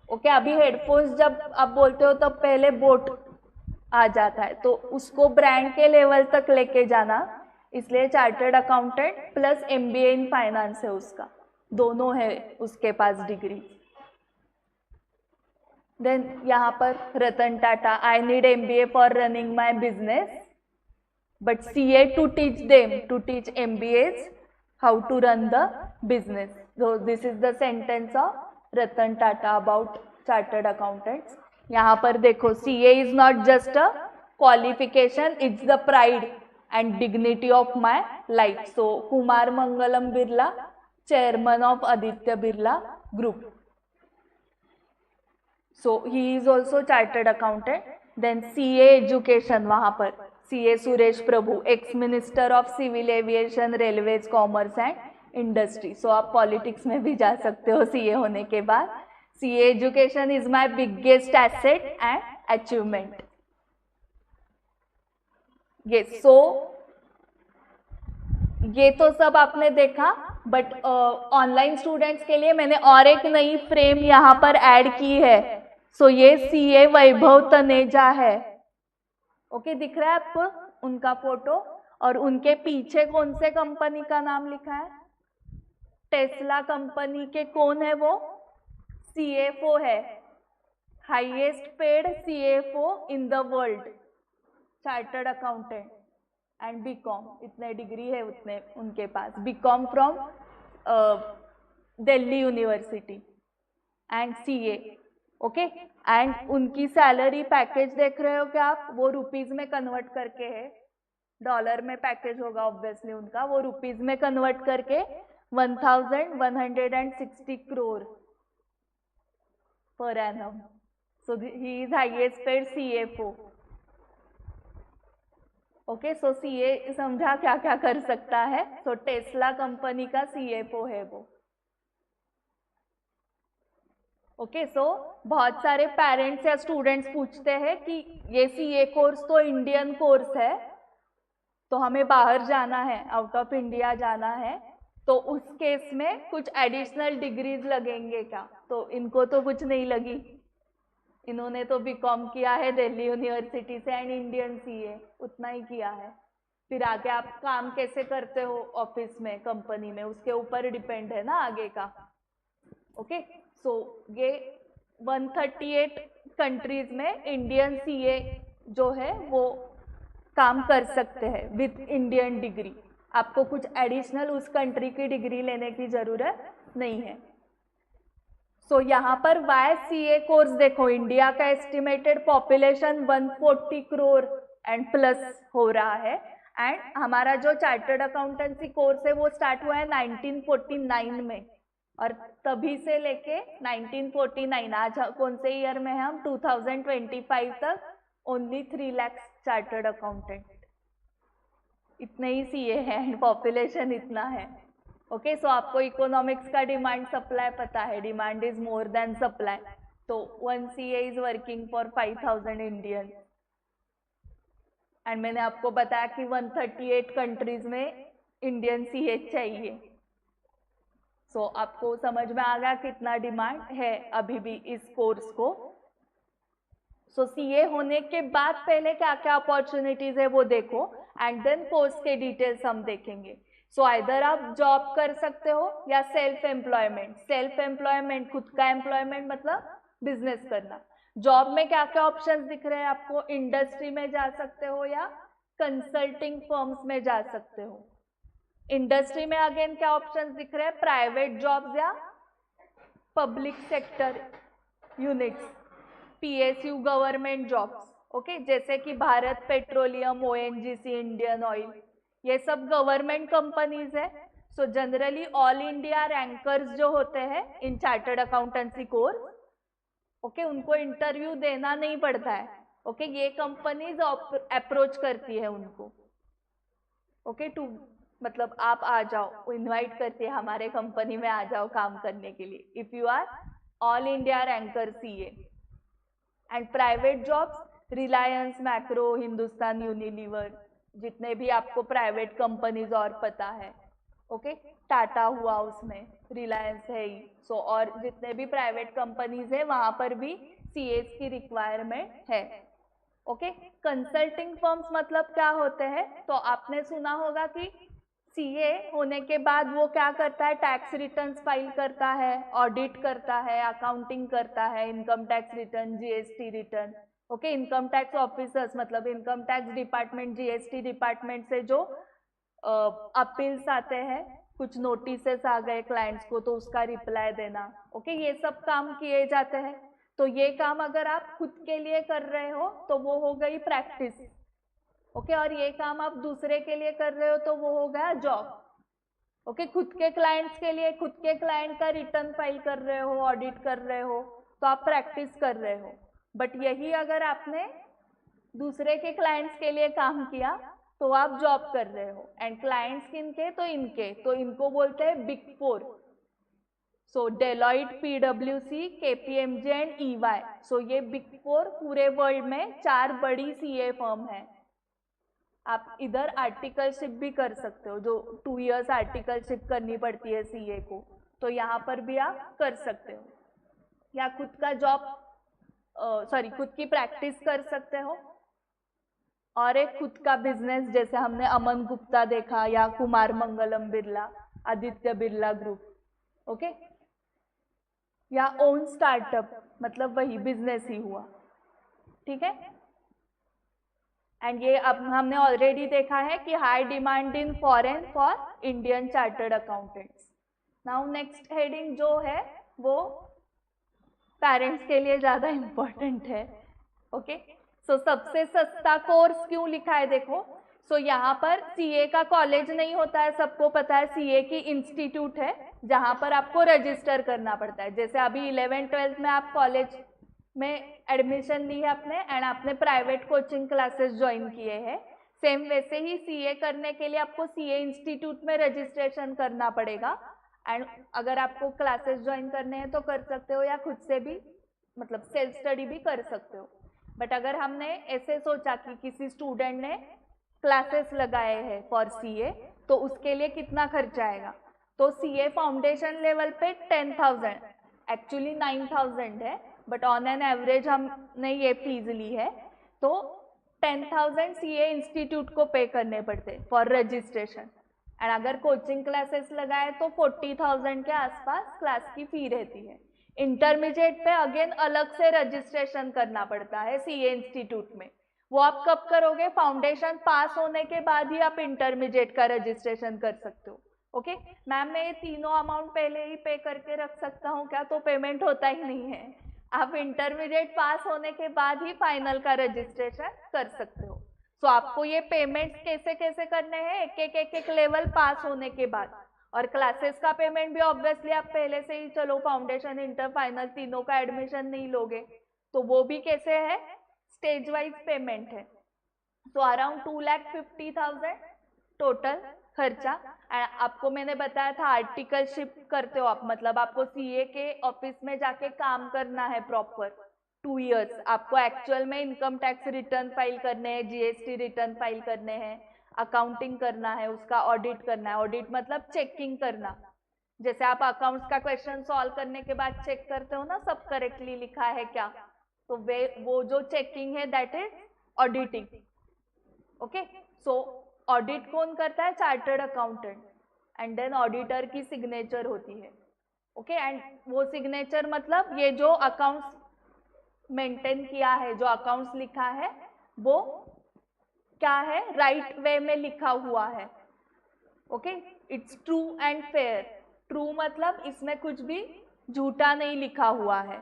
ओके, अभी हेडफोन्स जब आप बोलते हो तब पहले बोट आ जाता है, तो उसको ब्रांड के लेवल तक लेके जाना, इसलिए chartered accountant plus MBA in finance है उसका, दोनों है उसके पास डिग्री। देन यहाँ पर Ratan Tata, I need MBA for running my business, but CA to teach them, to teach MBAs how to run the business. So this is the sentence of Ratan Tata about chartered accountants। यहाँ पर देखो, CA is not just a qualification, it's the pride and dignity of my life। So Kumar Mangalam Birla, chairman of Aditya Birla Group, so he is also chartered accountant। then CA education, वहाँ पर CA Suresh Prabhu, ex minister of civil aviation, railways, commerce and industry। so आप politics में भी जा सकते हो CA होने के बाद। CA education is my biggest asset and achievement। yes, so ये तो सब आपने देखा, बट ऑनलाइन स्टूडेंट्स के लिए मैंने और एक नई फ्रेम यहाँ पर ऐड की है। सो ये CA वैभव तनेजा है। ओके, दिख रहा है आपको उनका फोटो, और उनके पीछे कौन से कंपनी का नाम लिखा है? टेस्ला कंपनी के कौन है वो? CFO है, highest paid CFO in the world, chartered accountant and BCom, इतने डिग्री है उतने उनके पास, BCom from Delhi university and CA, okay. And उनकी सैलरी पैकेज देख रहे हो क्या आप? वो रुपीज में कन्वर्ट करके है, डॉलर में पैकेज होगा ऑब्वियसली उनका, वो रुपीज में कन्वर्ट करके 1160 crore per annum. So he is highest paid CFO. Okay, so CA समझा क्या क्या कर सकता है? सो टेस्ला कंपनी का CFO है वो। ओके, सो बहुत सारे पेरेंट्स या स्टूडेंट्स पूछते हैं कि ये CA कोर्स तो इंडियन कोर्स है, तो हमें बाहर जाना है, आउट ऑफ इंडिया जाना है, तो उस केस में कुछ एडिशनल डिग्रीज लगेंगे क्या? तो इनको तो कुछ नहीं लगी, इन्होंने तो बीकॉम किया है दिल्ली यूनिवर्सिटी से एंड इंडियन CA, उतना ही किया है। फिर आगे आप काम कैसे करते हो ऑफिस में, कंपनी में, उसके ऊपर डिपेंड है ना आगे का। ओके, सो ये 138 कंट्रीज में इंडियन CA जो है वो काम कर सकते हैं विद इंडियन डिग्री। आपको कुछ एडिशनल उस कंट्री की डिग्री लेने की जरूरत नहीं है। सो यहाँ पर वाई CA कोर्स देखो, इंडिया का estimated population 140 crore and plus हो रहा है, एंड हमारा जो चार्टर्ड अकाउंटेंसी कोर्स है वो स्टार्ट हुआ है 1949 में, और तभी से लेके 1949 आज कौन से ईयर में है हम, 2025 तक ओनली 3 लाख चार्टर्ड अकाउंटेंट, इतने ही CA है एंड पॉपुलेशन इतना है। ओके, सो आपको इकोनॉमिक्स का डिमांड सप्लाई पता है, demand is more than supply, तो 1 CA is working for 5000 Indian, and मैंने आपको बताया कि 138 कंट्रीज में इंडियन CA चाहिए। सो आपको समझ में आ गया कितना डिमांड है अभी भी इस कोर्स को। सो CA होने के बाद पहले क्या क्या अपॉर्चुनिटीज है वो देखो, एंड देन कोर्स के डिटेल्स हम देखेंगे। सो आइदर आप जॉब कर सकते हो या सेल्फ एम्प्लॉयमेंट। सेल्फ एम्प्लॉयमेंट खुद का एम्प्लॉयमेंट मतलब बिजनेस करना। जॉब में क्या क्या ऑप्शंस दिख रहे हैं आपको? इंडस्ट्री में जा सकते हो या कंसल्टिंग फर्म्स में जा सकते हो। इंडस्ट्री में अगेन क्या ऑप्शंस दिख रहे हैं? प्राइवेट जॉब्स या public sector units, PSU government jobs, okay, जैसे कि Bharat petroleum, ONGC, Indian oil, ये सब गवर्नमेंट कंपनीज है। So generally all India rankers जो होते हैं इन चार्टर्ड अकाउंटेंसी कोर्स, ओके, उनको इंटरव्यू देना नहीं पड़ता है। ओके, ये कंपनीज अप्रोच करती है उनको, ओके, टू मतलब आप आ जाओ, इनवाइट करती है हमारे कंपनी में आ जाओ काम करने के लिए, if you are all India ranker CA। And private jobs, Reliance, मैक्रो, हिंदुस्तान यूनिलीवर, जितने भी आपको प्राइवेट कंपनीज और पता है, ओके, टाटा हुआ उसमें, रिलायंस है ही, सो और जितने भी प्राइवेट कंपनीज है वहां पर भी CAs की रिक्वायरमेंट है। ओके, कंसल्टिंग फर्म्स मतलब क्या होते हैं? तो आपने सुना होगा कि CA होने के बाद वो क्या करता है? टैक्स रिटर्न्स फाइल करता है, ऑडिट करता है, अकाउंटिंग करता है, income tax return, GST return, okay, income tax officers मतलब income tax department, GST department से जो अपील्स आते हैं, कुछ नोटिसेस आ गए क्लाइंट्स को तो उसका रिप्लाई देना, ओके, ये सब काम किए जाते हैं। तो ये काम अगर आप खुद के लिए कर रहे हो तो वो हो गई प्रैक्टिस, ओके, और ये काम आप दूसरे के लिए कर रहे हो तो वो हो गया जॉब। ओके, खुद के क्लाइंट्स के लिए खुद के क्लाइंट का रिटर्न फाइल कर रहे हो, ऑडिट कर रहे हो, तो आप प्रैक्टिस कर रहे हो। बट यही अगर आपने दूसरे के क्लाइंट्स के लिए काम किया तो आप जॉब कर रहे हो। एंड क्लाइंट्स किनके? तो इनके, तो इनको बोलते हैं big 4। So Deloitte, PwC, KPMG and EY। सो ये बिग 4 पूरे वर्ल्ड में 4 बड़ी CA फर्म है। आप इधर आर्टिकलशिप भी कर सकते हो, जो 2 इयर्स आर्टिकलशिप करनी पड़ती है CA को, तो यहाँ पर भी आप कर सकते हो, या खुद का जॉब खुद की प्रैक्टिस कर सकते हो, और एक खुद का बिजनेस, जैसे हमने अमन गुप्ता देखा या कुमार मंगलम बिरला, आदित्य बिरला ग्रुप, ओके, या ओन स्टार्टअप मतलब वही बिजनेस ही हुआ, ठीक है। एंड ये अब हमने ऑलरेडी देखा है कि high demand in foreign for Indian chartered accountants. Now next heading जो है वो पेरेंट्स के लिए ज़्यादा इम्पोर्टेंट है, ओके। सो सबसे सस्ता कोर्स क्यों लिखा है देखो। सो यहाँ पर सीए का कॉलेज नहीं होता है, सबको पता है, सीए की इंस्टीट्यूट है जहाँ पर आपको रजिस्टर करना पड़ता है। जैसे अभी 11th-12th में आप कॉलेज में एडमिशन ली है आपने एंड आपने प्राइवेट कोचिंग क्लासेस ज्वाइन किए हैं, सेम वैसे ही सीए करने के लिए आपको सीए इंस्टीट्यूट में रजिस्ट्रेशन करना पड़ेगा। एंड अगर आपको क्लासेस ज्वाइन करने हैं तो कर सकते हो, या खुद से भी मतलब सेल्फ स्टडी भी कर सकते हो। बट अगर हमने ऐसे सोचा कि किसी स्टूडेंट ने क्लासेस लगाए हैं फॉर सीए, तो उसके लिए कितना खर्चा आएगा, तो सीए फाउंडेशन लेवल पे 10,000, एक्चुअली 9,000 है, बट ऑन एन एवरेज हमने ये फीस ली है, तो 10,000 सीए इंस्टीट्यूट को पे करने पड़ते फॉर रजिस्ट्रेशन। एंड अगर कोचिंग क्लासेस लगाए तो 40,000 के आसपास क्लास की फी रहती है। इंटरमीडिएट पे अगेन अलग से रजिस्ट्रेशन करना पड़ता है सीए इंस्टीट्यूट में। वो आप कब करोगे, फाउंडेशन पास होने के बाद ही आप इंटरमीडिएट का रजिस्ट्रेशन कर सकते हो, ओके। मैम मैं ये तीनों अमाउंट पहले ही पे करके रख सकता हूँ क्या, तो पेमेंट होता ही नहीं है, आप इंटरमीडिएट पास होने के बाद ही फाइनल का रजिस्ट्रेशन कर सकते हो। सो आपको ये पेमेंट्स कैसे कैसे करने हैं, एक लेवल पास होने के बाद। और क्लासेस का पेमेंट भी ऑब्वियसली आप पहले से ही, चलो फाउंडेशन इंटर फाइनल तीनों का एडमिशन नहीं लोगे तो वो भी कैसे है, स्टेज वाइज पेमेंट है। सो अराउंड 2,50,000 टोटल खर्चा। आपको मैंने बताया था आर्टिकलशिप करते हो आप, मतलब आपको सीए के ऑफिस में जाके काम करना है प्रॉपर 2 इयर्स। आपको एक्चुअल में इनकम टैक्स रिटर्न फाइल करने हैं, जीएसटी रिटर्न फाइल करने हैं, अकाउंटिंग करना है, उसका ऑडिट करना है। ऑडिट मतलब चेकिंग करना, जैसे आप अकाउंट्स का क्वेश्चन सॉल्व करने के बाद चेक करते हो ना सब करेक्टली लिखा है क्या, तो वो जो चेकिंग है that is auditing, okay. So audit कौन करता है, chartered accountant, and then auditor की सिग्नेचर होती है, ओके। एंड वो सिग्नेचर मतलब ये जो अकाउंट्स मेंटेन किया है, जो अकाउंट्स लिखा है वो क्या है, राइट वे में लिखा हुआ है, okay. It's true and fair. True मतलब इसमें कुछ भी झूठा नहीं लिखा हुआ है।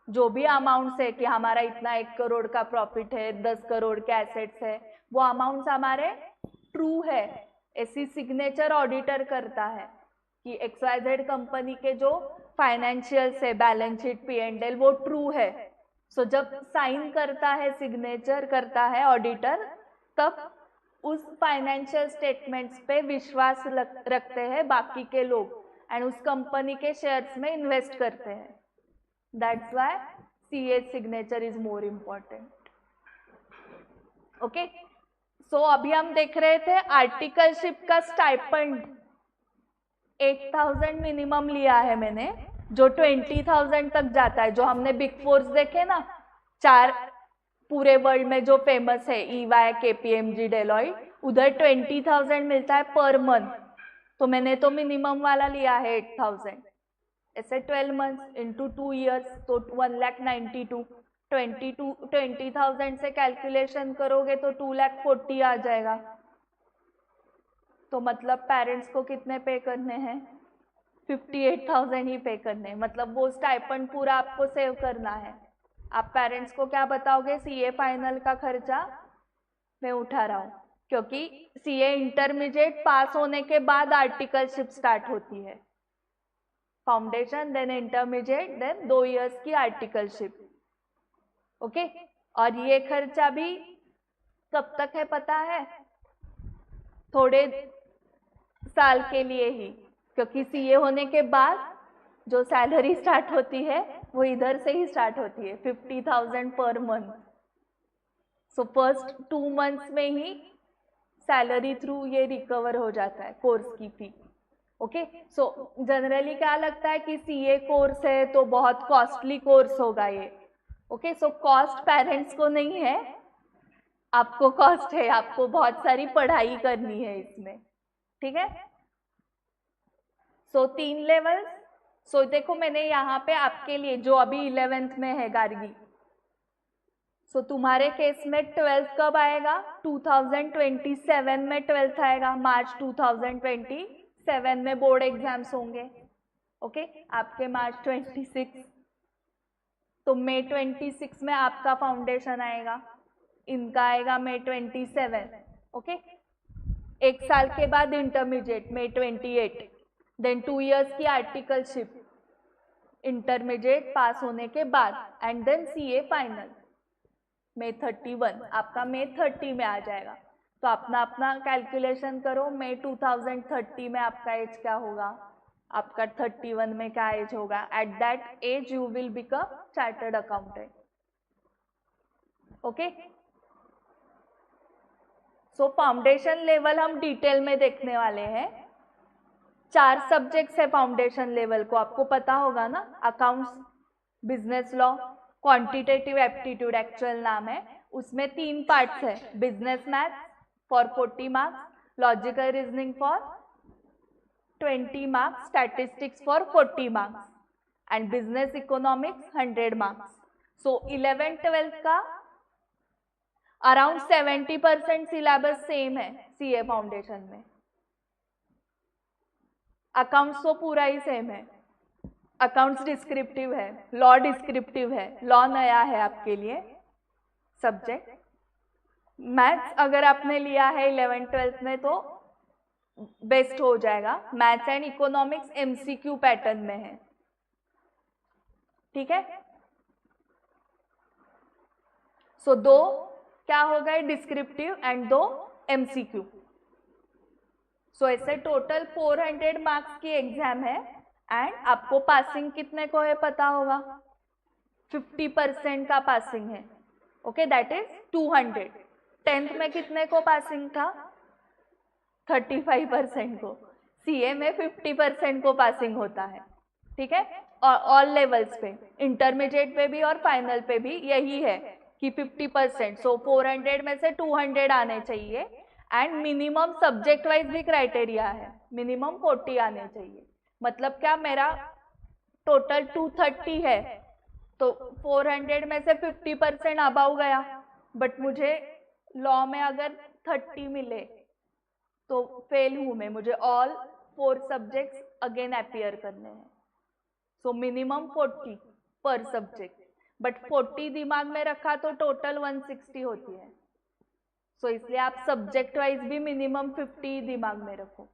जो भी अमाउंट्स है कि हमारा इतना 1 करोड़ का प्रॉफिट है, 10 करोड़ के एसेट्स है, वो अमाउंट्स हमारे ट्रू है, ऐसी सिग्नेचर ऑडिटर करता है कि XYZ कंपनी के जो फाइनेंशियल्स है, बैलेंस शीट, P&L, वो ट्रू है। सो जब साइन करता है, सिग्नेचर करता है ऑडिटर, तब उस फाइनेंशियल स्टेटमेंट्स पे विश्वास रखते हैं बाकी के लोग एंड उस कंपनी के शेयर्स में इन्वेस्ट करते हैं। That's why CA signature is more important, okay. So अभी हम देख रहे थे आर्टिकलशिप का स्टाइपेंड 8,000 मिनिमम लिया है मैंने, जो 20,000 तक जाता है। जो हमने बिग फोर्स देखे ना 4 पूरे वर्ल्ड में जो फेमस है, EY, KPMG, डेलॉइट, उधर 20,000 मिलता है पर मंथ। तो मैंने तो मिनिमम वाला लिया है 8,000, ऐसे 12 मंथ्स इंटू 2 ईयर्स तो 1,92,000। 20,000 से कैलकुलेशन करोगे तो 2,40,000 आ जाएगा। तो मतलब पेरेंट्स को कितने पे करने हैं, 58,000 ही पे करने हैं। मतलब वो स्टाइपेंड पूरा आपको सेव करना है। आप पेरेंट्स को क्या बताओगे, सीए फाइनल का खर्चा मैं उठा रहा हूँ, क्योंकि सीए इंटरमीडिएट पास होने के बाद आर्टिकलशिप स्टार्ट होती है, foundation then intermediate then 2 years की आर्टिकलशिप, ओके। और ये खर्चा भी कब तक है पता है, थोड़े साल के लिए ही, क्योंकि सीए होने के बाद जो सैलरी स्टार्ट होती है वो इधर से ही स्टार्ट होती है, 50,000 per month. So first 2 months में ही सैलरी थ्रू ये रिकवर हो जाता है कोर्स की फी, ओके। सो जनरली क्या लगता है कि सीए कोर्स है तो बहुत कॉस्टली कोर्स होगा ये, ओके। सो कॉस्ट पेरेंट्स को नहीं है, आपको कॉस्ट है, आपको बहुत सारी पढ़ाई करनी है इसमें, ठीक है। सो 3 लेवल्स, सो देखो मैंने यहाँ पे आपके लिए जो अभी 11th में है गार्गी, सो तुम्हारे केस में 12th कब आएगा? 2027 में 12th आएगा, मार्च 2027 में बोर्ड एग्जाम्स होंगे। ओके, आपके मार्च 26, तो मई 26 में आपका फाउंडेशन आएगा, इनका आएगा मई 27। ओके, एक साल के बाद इंटरमीडिएट मई 28, देन 2 इयर्स की आर्टिकलशिप इंटरमीडिएट पास होने के बाद, एंड देन सीए फाइनल मई 31। आपका मई 30 में आ जाएगा। तो अपना अपना कैलकुलेशन करो, मई 2030 में आपका एज क्या होगा, आपका 31 में क्या एज होगा। At that age you will become chartered accountant. Okay, so foundation level हम डिटेल में देखने वाले हैं। 4 सब्जेक्ट्स है फाउंडेशन लेवल को, आपको पता होगा ना, accounts, business law, quantitative aptitude actual नाम है, उसमें 3 पार्ट्स है, business maths for 40 marks, logical reasoning for 20 marks, statistics for 40 marks and business economics 100 marks. So 11th-12th का अराउंड 70% सिलेबस सेम है सीए फाउंडेशन में। अकाउंट्स तो पूरा ही सेम है, अकाउंट्स डिस्क्रिप्टिव है, लॉ डिस्क्रिप्टिव है, लॉ नया है आपके लिए सब्जेक्ट। मैथ्स अगर आपने लिया है 11th-12th में तो बेस्ट हो जाएगा। Maths and economics MCQ pattern में है, ठीक है। सो 2 क्या हो गए डिस्क्रिप्टिव एंड 2 एमसीक्यू। सो ऐसे टोटल 400 मार्क्स की एग्जाम है एंड आपको पासिंग कितने को है पता होगा, 50% का पासिंग है। Okay, that is 200। 10th में कितने को पासिंग था? 35% को। सीए में 50% को पासिंग होता है, ठीक है, और ऑल लेवल्स पे, इंटरमीडिएट पे भी और फाइनल पे भी यही है कि 50%। सो 400 में से 200 आने चाहिए एंड मिनिमम सब्जेक्ट वाइज भी क्राइटेरिया है, मिनिमम 40 आने चाहिए। मतलब क्या, मेरा टोटल 230 है तो 400 में से 50% अबाउ गया, बट मुझे लॉ में अगर 30 मिले तो फेल हूं मैं, मुझे ऑल 4 सब्जेक्ट्स अगेन अपीयर करने हैं। सो मिनिमम 40 पर सब्जेक्ट, बट 40 दिमाग में रखा तो टोटल 160 होती है। सो इसलिए आप सब्जेक्ट वाइज भी मिनिमम 50 दिमाग में रखो।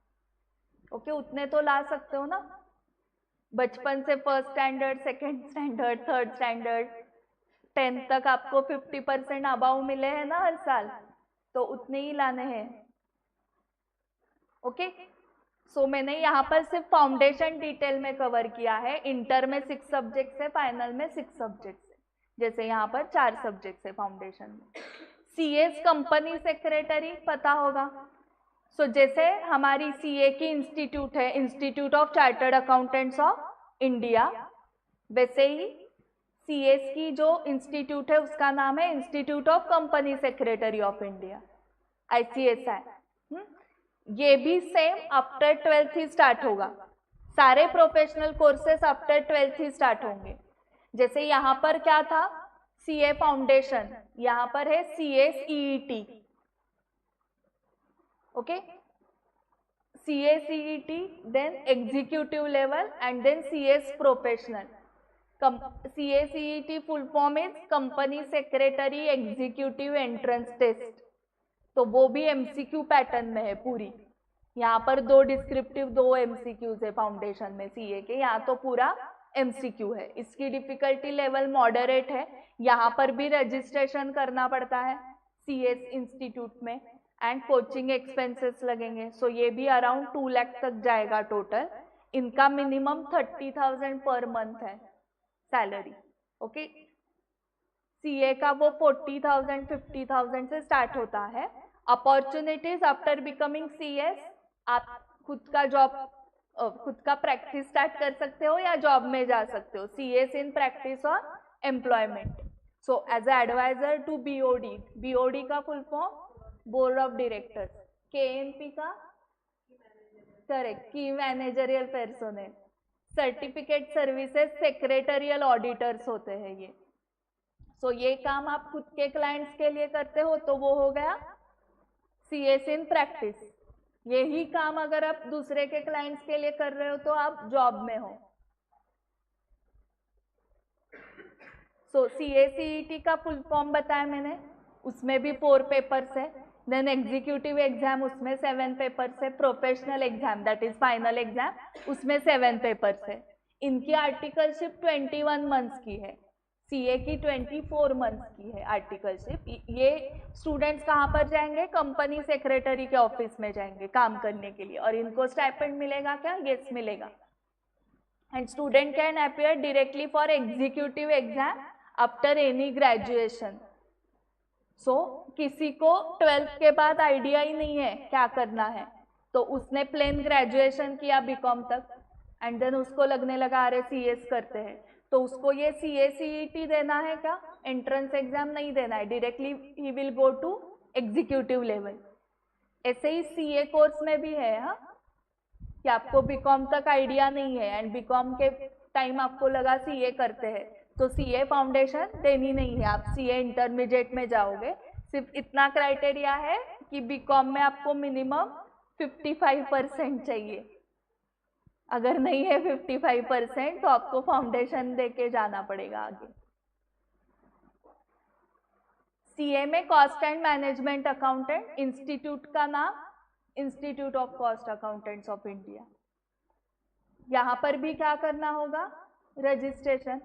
ओके, उतने तो ला सकते हो ना, बचपन से first standard, second standard, third standard, 10th तक आपको 50% अबाउ मिले हैं ना हर साल, तो उतने ही लाने हैं। ओके, सो मैंने यहाँ पर सिर्फ फाउंडेशन डिटेल में कवर किया है। इंटर में 6 सब्जेक्ट्स है, फाइनल में 6 सब्जेक्ट्स है, जैसे यहाँ पर 4 सब्जेक्ट्स है फाउंडेशन में। सीएस कंपनी सेक्रेटरी पता होगा। सो जैसे हमारी सीए की इंस्टीट्यूट है, institute of chartered accountants of India, वैसे ही सीएस की जो इंस्टीट्यूट है उसका नाम है institute of company secretary of India, ICSI। ये भी सेम आफ्टर 12th ही स्टार्ट होगा, सारे प्रोफेशनल कोर्सेस आफ्टर 12th ही स्टार्ट होंगे। जैसे यहाँ पर क्या था, सीए फाउंडेशन, यहाँ पर है CA-CET। Okay, CA-CET, then executive level and then CS professional. CA-CET full form is company secretary executive entrance test, तो वो भी MCQ पैटर्न में है पूरी। यहाँ पर 2 डिस्क्रिप्टिव 2 MCQs है फाउंडेशन में सीए के, यहाँ तो पूरा MCQ है। इसकी डिफिकल्टी लेवल मॉडरेट है। यहाँ पर भी रजिस्ट्रेशन करना पड़ता है CS इंस्टीट्यूट में एंड कोचिंग एक्सपेंसेस लगेंगे। सो ये भी अराउंड 2 लाख तक जाएगा टोटल। इनका मिनिमम 30,000 पर मंथ है सैलरी। ओके, सीए का वो 40,000 50,000 से स्टार्ट होता है। अपॉर्चुनिटीज आफ्टर बिकमिंग CS, आप खुद का जॉब, खुद का प्रैक्टिस स्टार्ट कर सकते हो या जॉब में जा सकते हो। CS इन प्रैक्टिस और employment. So as adviser to BOD, BOD का full form board of directors, KMP का correct, key managerial personnel, certificate services secretarial auditors होते हैं ये। सो ये काम आप खुद के क्लाइंट्स के लिए करते हो तो वो हो गया CS इन प्रैक्टिस। यही काम अगर आप दूसरे के क्लाइंट्स के लिए कर रहे हो तो आप जॉब में हो। सो CACET का फुल फॉर्म बताया मैंने, उसमें भी 4 पेपर्स है। देन एग्जीक्यूटिव एग्जाम उसमें 7 पेपर्स है। Professional exam that is final exam उसमें 7 पेपर्स है। इनकी आर्टिकलशिप 21 मंथ्स की है, CA की 24 मंथ्स की है आर्टिकलशिप। ये स्टूडेंट्स कहाँ पर जाएंगे? कंपनी सेक्रेटरी के ऑफिस में जाएंगे काम करने के लिए, और इनको स्टाइपेंड मिलेगा क्या? यस मिलेगा। And student can appear directly for executive exam after any graduation. So किसी को 12th के बाद आइडिया ही नहीं है क्या करना है, तो उसने प्लेन ग्रेजुएशन किया बीकॉम तक, एंड देन उसको लगने लगा अरे CS करते हैं, तो उसको ये CACET देना है क्या? एंट्रेंस एग्जाम नहीं देना है, डायरेक्टली ही will go to executive level. ऐसे ही CA कोर्स में भी है हाँ, कि आपको बीकॉम तक आइडिया नहीं है एंड बीकॉम के टाइम आपको लगा CA करते हैं, तो CA फाउंडेशन देनी नहीं है, आप CA इंटरमीडिएट में जाओगे। सिर्फ इतना क्राइटेरिया है कि बीकॉम में आपको मिनिमम 55% चाहिए। अगर नहीं है 55% तो आपको फाउंडेशन देके जाना पड़ेगा आगे। CA में cost and management accountant, institute का नाम institute of cost accountants of India. यहाँ पर भी क्या करना होगा? रजिस्ट्रेशन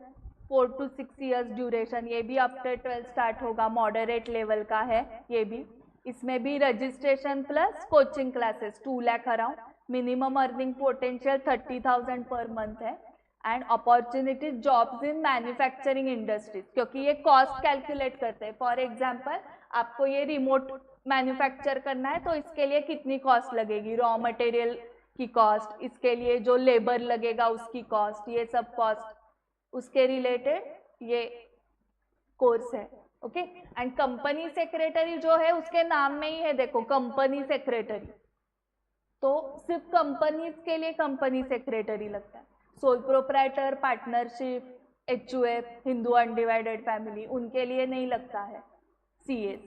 4 to 6 years ड्यूरेशन, ये भी आफ्टर 12 स्टार्ट होगा, मॉडरेट लेवल का है ये भी। इसमें भी registration plus coaching classes 2 lakh around, minimum earning potential 30,000 per month है, and opportunities jobs in manufacturing industries, क्योंकि ये कॉस्ट कैलकुलेट करते हैं। फॉर एग्जाम्पल आपको ये रिमोट मैन्युफैक्चर करना है तो इसके लिए कितनी कॉस्ट लगेगी, रॉ मटेरियल की कॉस्ट, इसके लिए जो लेबर लगेगा उसकी कॉस्ट, ये सब कॉस्ट उसके रिलेटेड ये कोर्स है। ओके, एंड कंपनी सेक्रेटरी जो है उसके नाम में ही है, देखो कंपनी सेक्रेटरी, तो सिर्फ कंपनीज के लिए कंपनी सेक्रेटरी लगता है। Sole proprietor, partnership, HUF, Hindu undivided family, उनके लिए नहीं लगता है CS।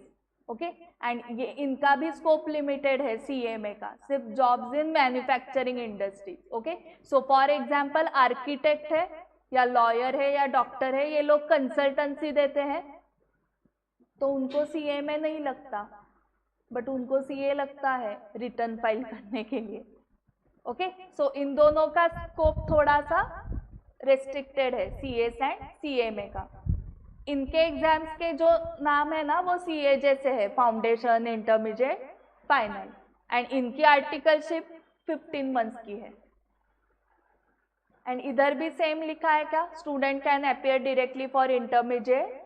ओके, एंड ये इनका भी स्कोप लिमिटेड है CA में का, सिर्फ jobs in manufacturing industry. Okay, so for example architect है या लॉयर है या डॉक्टर है, ये लोग कंसल्टेंसी देते हैं तो उनको CA में नहीं लगता, बट उनको CA लगता है रिटर्न फाइल करने के लिए। ओके, सो इन दोनों का स्कोप थोड़ा सा रेस्ट्रिक्टेड है, CS एंड CA में का। इनके एग्जाम्स के जो नाम है ना वो CA जैसे है, फाउंडेशन, इंटरमीडिएट, फाइनल, एंड इनकी आर्टिकलशिप 15 मंथ्स की है। एंड इधर भी सेम लिखा है क्या? Student can appear directly for intermediate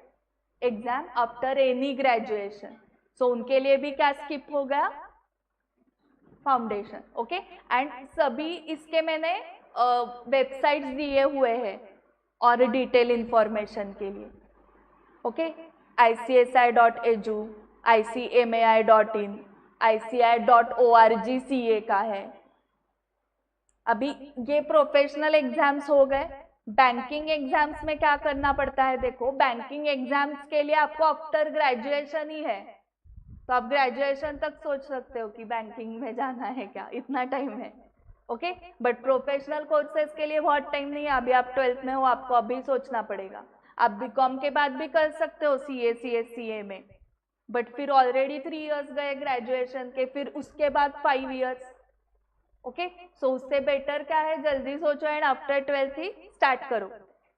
exam after any graduation. So उनके लिए भी क्या स्किप हो गया? फाउंडेशन। ओके, एंड सभी इसके मैंने वेबसाइट्स दिए हुए हैं और डिटेल इंफॉर्मेशन के लिए। Okay, ICSI.edu, ICMAI.in, ICI.org CA का है। अभी ये प्रोफेशनल एग्जाम्स हो गए। बैंकिंग एग्जाम्स में क्या करना पड़ता है? देखो, बैंकिंग एग्जाम्स के लिए आपको आफ्टर ग्रेजुएशन ही है, तो आप ग्रेजुएशन तक सोच सकते हो कि बैंकिंग में जाना है क्या, इतना टाइम है। ओके, बट प्रोफेशनल कोर्सेज के लिए बहुत टाइम नहीं है, अभी आप 12th में हो, आपको अभी सोचना पड़ेगा। आप बीकॉम के बाद भी कर सकते हो CA, CS, CA में, बट फिर ऑलरेडी 3 इयर्स गए ग्रेजुएशन के, फिर उसके बाद 5 इयर्स। ओके, सो उससे बेटर क्या है, जल्दी सोचो and after 12th he start करो।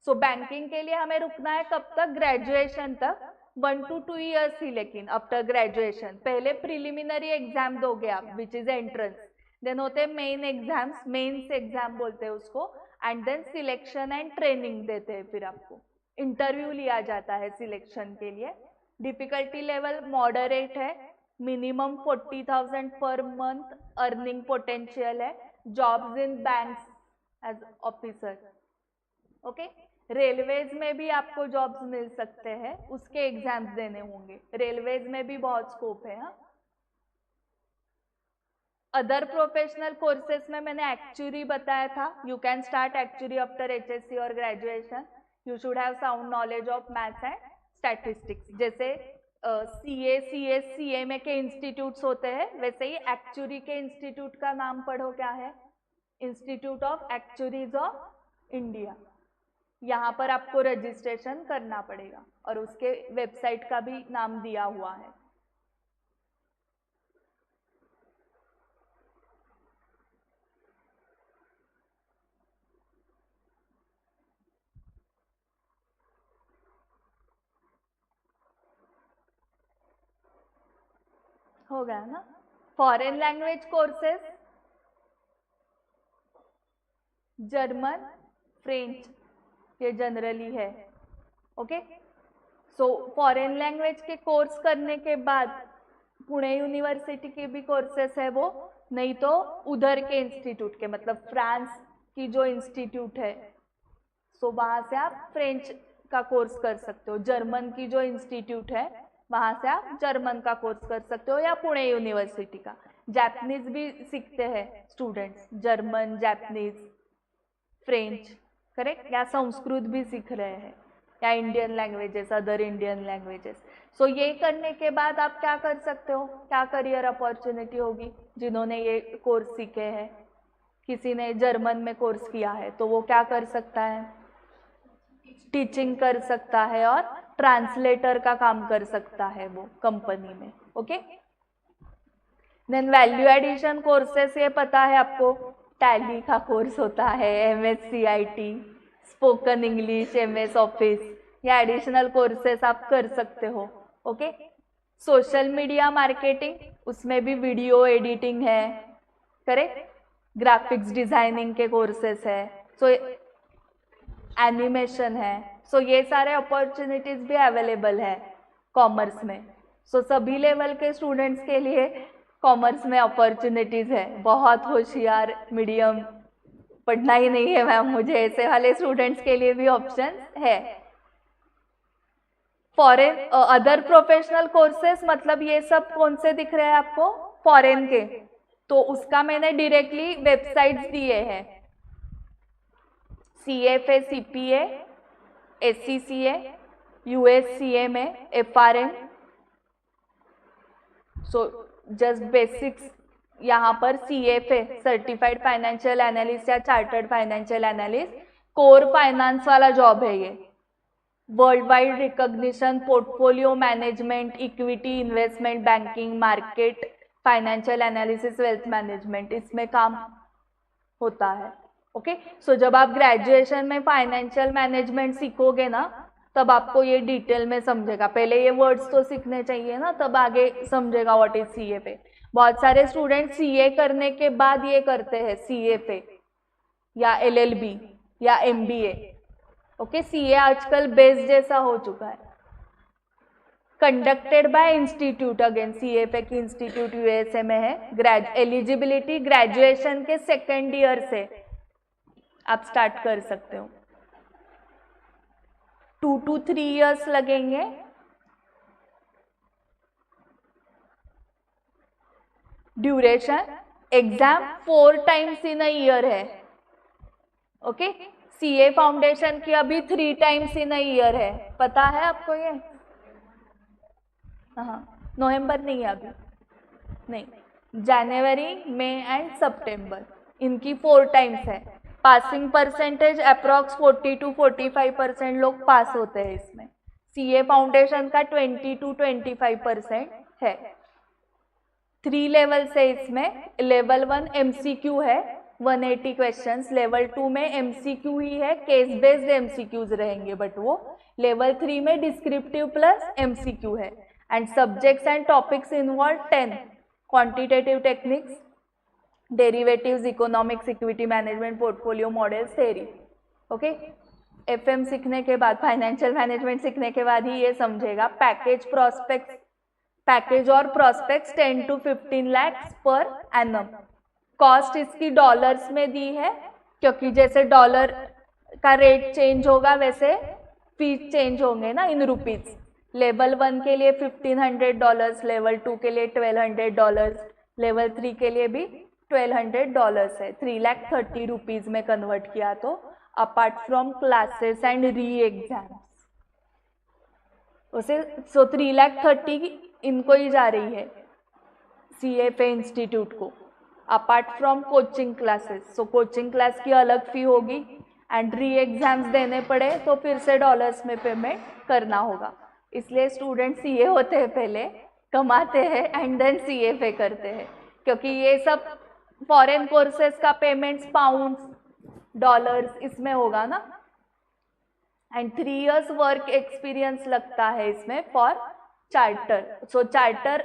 सो बैंकिंग के लिए हमें रुकना है कब तक? ग्रेजुएशन तक, 1 to 2 इयर्स ही। लेकिन आफ्टर ग्रेजुएशन पहले प्रिलिमिनरी एग्जाम दोगे आप, विच इज एंट्रेंस, देन होते हैं मेन एग्जाम्स, मेंस एग्जाम बोलते हैं उसको, and then selection and training देते हैं, फिर आपको इंटरव्यू लिया जाता है सिलेक्शन के लिए। डिफिकल्टी लेवल मॉडरेट है, minimum 40,000 per month earning potential है, jobs in banks as officer. Okay, railways में भी आपको जॉब्स मिल सकते हैं, उसके एग्जाम्स देने होंगे, रेलवेज में भी बहुत स्कोप है। हाँ, अदर प्रोफेशनल कोर्सेज में मैंने एक्चुअली बताया था, you can start actually after HSC और graduation. You should have sound knowledge of maths and statistics. जैसे CA, CS, CMA के इंस्टीट्यूट्स होते हैं, वैसे ही एक्चुअली के इंस्टीट्यूट का नाम पढ़ो, क्या है? Institute of actuaries of India. यहाँ पर आपको रजिस्ट्रेशन करना पड़ेगा और उसके वेबसाइट का भी नाम दिया हुआ है. हो गया ना? Foreign language courses, German, French, ये जनरली है. ओके, सो फॉरेन लैंग्वेज के कोर्स करने के बाद पुणे यूनिवर्सिटी के भी कोर्सेस है वो, नहीं तो उधर के इंस्टीट्यूट के, मतलब फ्रांस की जो इंस्टीट्यूट है, सो वहाँ से आप फ्रेंच का कोर्स कर सकते हो. जर्मन की जो इंस्टीट्यूट है वहाँ से आप जर्मन का कोर्स कर सकते हो, या पुणे यूनिवर्सिटी का. जापानीज भी सीखते हैं students, German, Japanese, French, correct, या संस्कृत भी सीख रहे हैं, या Indian languages, other Indian languages. So ये करने के बाद आप क्या कर सकते हो, क्या करियर अपॉर्चुनिटी होगी जिन्होंने ये कोर्स सीखे हैं? किसी ने जर्मन में कोर्स किया है तो वो क्या कर सकता है? टीचिंग कर सकता है और ट्रांसलेटर का काम कर सकता है वो कंपनी में. Okay, then value addition courses, ये पता है आपको, टैली का कोर्स होता है, MS CIT, spoken English, MS office, या एडिशनल कोर्सेस आप कर सकते हो. ओके, सोशल मीडिया मार्केटिंग, उसमें भी वीडियो एडिटिंग है, करेक्ट, ग्राफिक्स डिजाइनिंग के कोर्सेस है, सो एनिमेशन है. सो ये सारे अपॉर्चुनिटीज भी अवेलेबल है कॉमर्स में. सो सभी लेवल के स्टूडेंट्स के लिए कॉमर्स में अपॉर्चुनिटीज है. बहुत होशियार मीडियम पढ़ना ही नहीं है मैम मुझे, ऐसे वाले स्टूडेंट्स के लिए भी ऑप्शन है. फॉरेन अदर प्रोफेशनल कोर्सेस, मतलब ये सब कौन से दिख रहे हैं आपको? फॉरेन के. तो उसका मैंने डायरेक्टली वेबसाइट्स दिए हैं, CFA, CPA, SCCA, USCMA, FRM. So just basics यहाँ पर CFA, सर्टिफाइड फाइनेंशियल एनालिस्ट या chartered financial analyst, core finance वाला जॉब है ये. World wide recognition, portfolio management, equity investment, banking, market, financial analysis, wealth management, इसमें काम होता है. ओके, सो जब आप ग्रेजुएशन में फाइनेंशियल मैनेजमेंट सीखोगे ना, तब आपको ये डिटेल में समझेगा. पहले ये वर्ड्स तो सीखने चाहिए ना, तब आगे समझेगा व्हाट इज CFA. बहुत सारे स्टूडेंट CA करने के बाद ये करते हैं, CFA या LLB या MBA. ओके, CA आजकल बेस जैसा हो चुका है. Conducted by institute, again CFA की इंस्टीट्यूट USA में है. एलिजिबिलिटी ग्रेजुएशन के सेकेंड ईयर से आप स्टार्ट कर सकते हो. 2 to 3 इयर्स लगेंगे. Duration, exam 4 times in a year है. ओके, CA फाउंडेशन की अभी 3 times इन अ ईयर है, पता है आपको ये? हाँ, नवंबर नहीं है अभी, नहीं, जनवरी, मई एंड सितंबर, इनकी 4 times है. पासिंग परसेंटेज अप्रॉक्स 40 to 45% लोग पास होते हैं इसमें. CA फाउंडेशन का 20 to 25% है. 3 लेवल से इसमें. लेवल 1 MCQ है, 180 क्वेश्चंस. लेवल 2 में MCQ ही है, केस बेस्ड MCQs रहेंगे, बट वो लेवल 3 में डिस्क्रिप्टिव प्लस MCQ है. And subjects and topics involve 10, quantitative techniques, derivatives, economics, equity management, portfolio models, theory. Okay, FM सीखने के बाद, फाइनेंशियल मैनेजमेंट सीखने के बाद ही ये समझेगा. पैकेज और prospects 10 to 15 lakhs per annum. Cost इसकी डॉलर्स में दी है, क्योंकि जैसे डॉलर का रेट चेंज होगा वैसे फीस चेंज होंगे ना इन रुपीज. लेवल 1 के लिए $1,500, लेवल 2 के लिए $1,200, लेवल 3 के लिए भी $1200 है, 3,30,000 रुपीज में कन्वर्ट किया तो, apart from classes and re exams उसे। सो 3,30,000 इनको ही जा रही है CFA इंस्टीट्यूट को, apart from coaching classes. So coaching class की अलग फी होगी एंड री एग्जाम्स देने पड़े तो फिर से डॉलर्स में पेमेंट करना होगा। इसलिए स्टूडेंट CA होते हैं पहले, कमाते हैं एंड देन CFA करते हैं, क्योंकि ये सब फॉरेन कोर्सेज का पेमेंट्स पाउंड्स डॉलर्स इसमें होगा ना। एंड 3 years वर्क एक्सपीरियंस लगता है इसमें फॉर चार्टर। सो चार्टर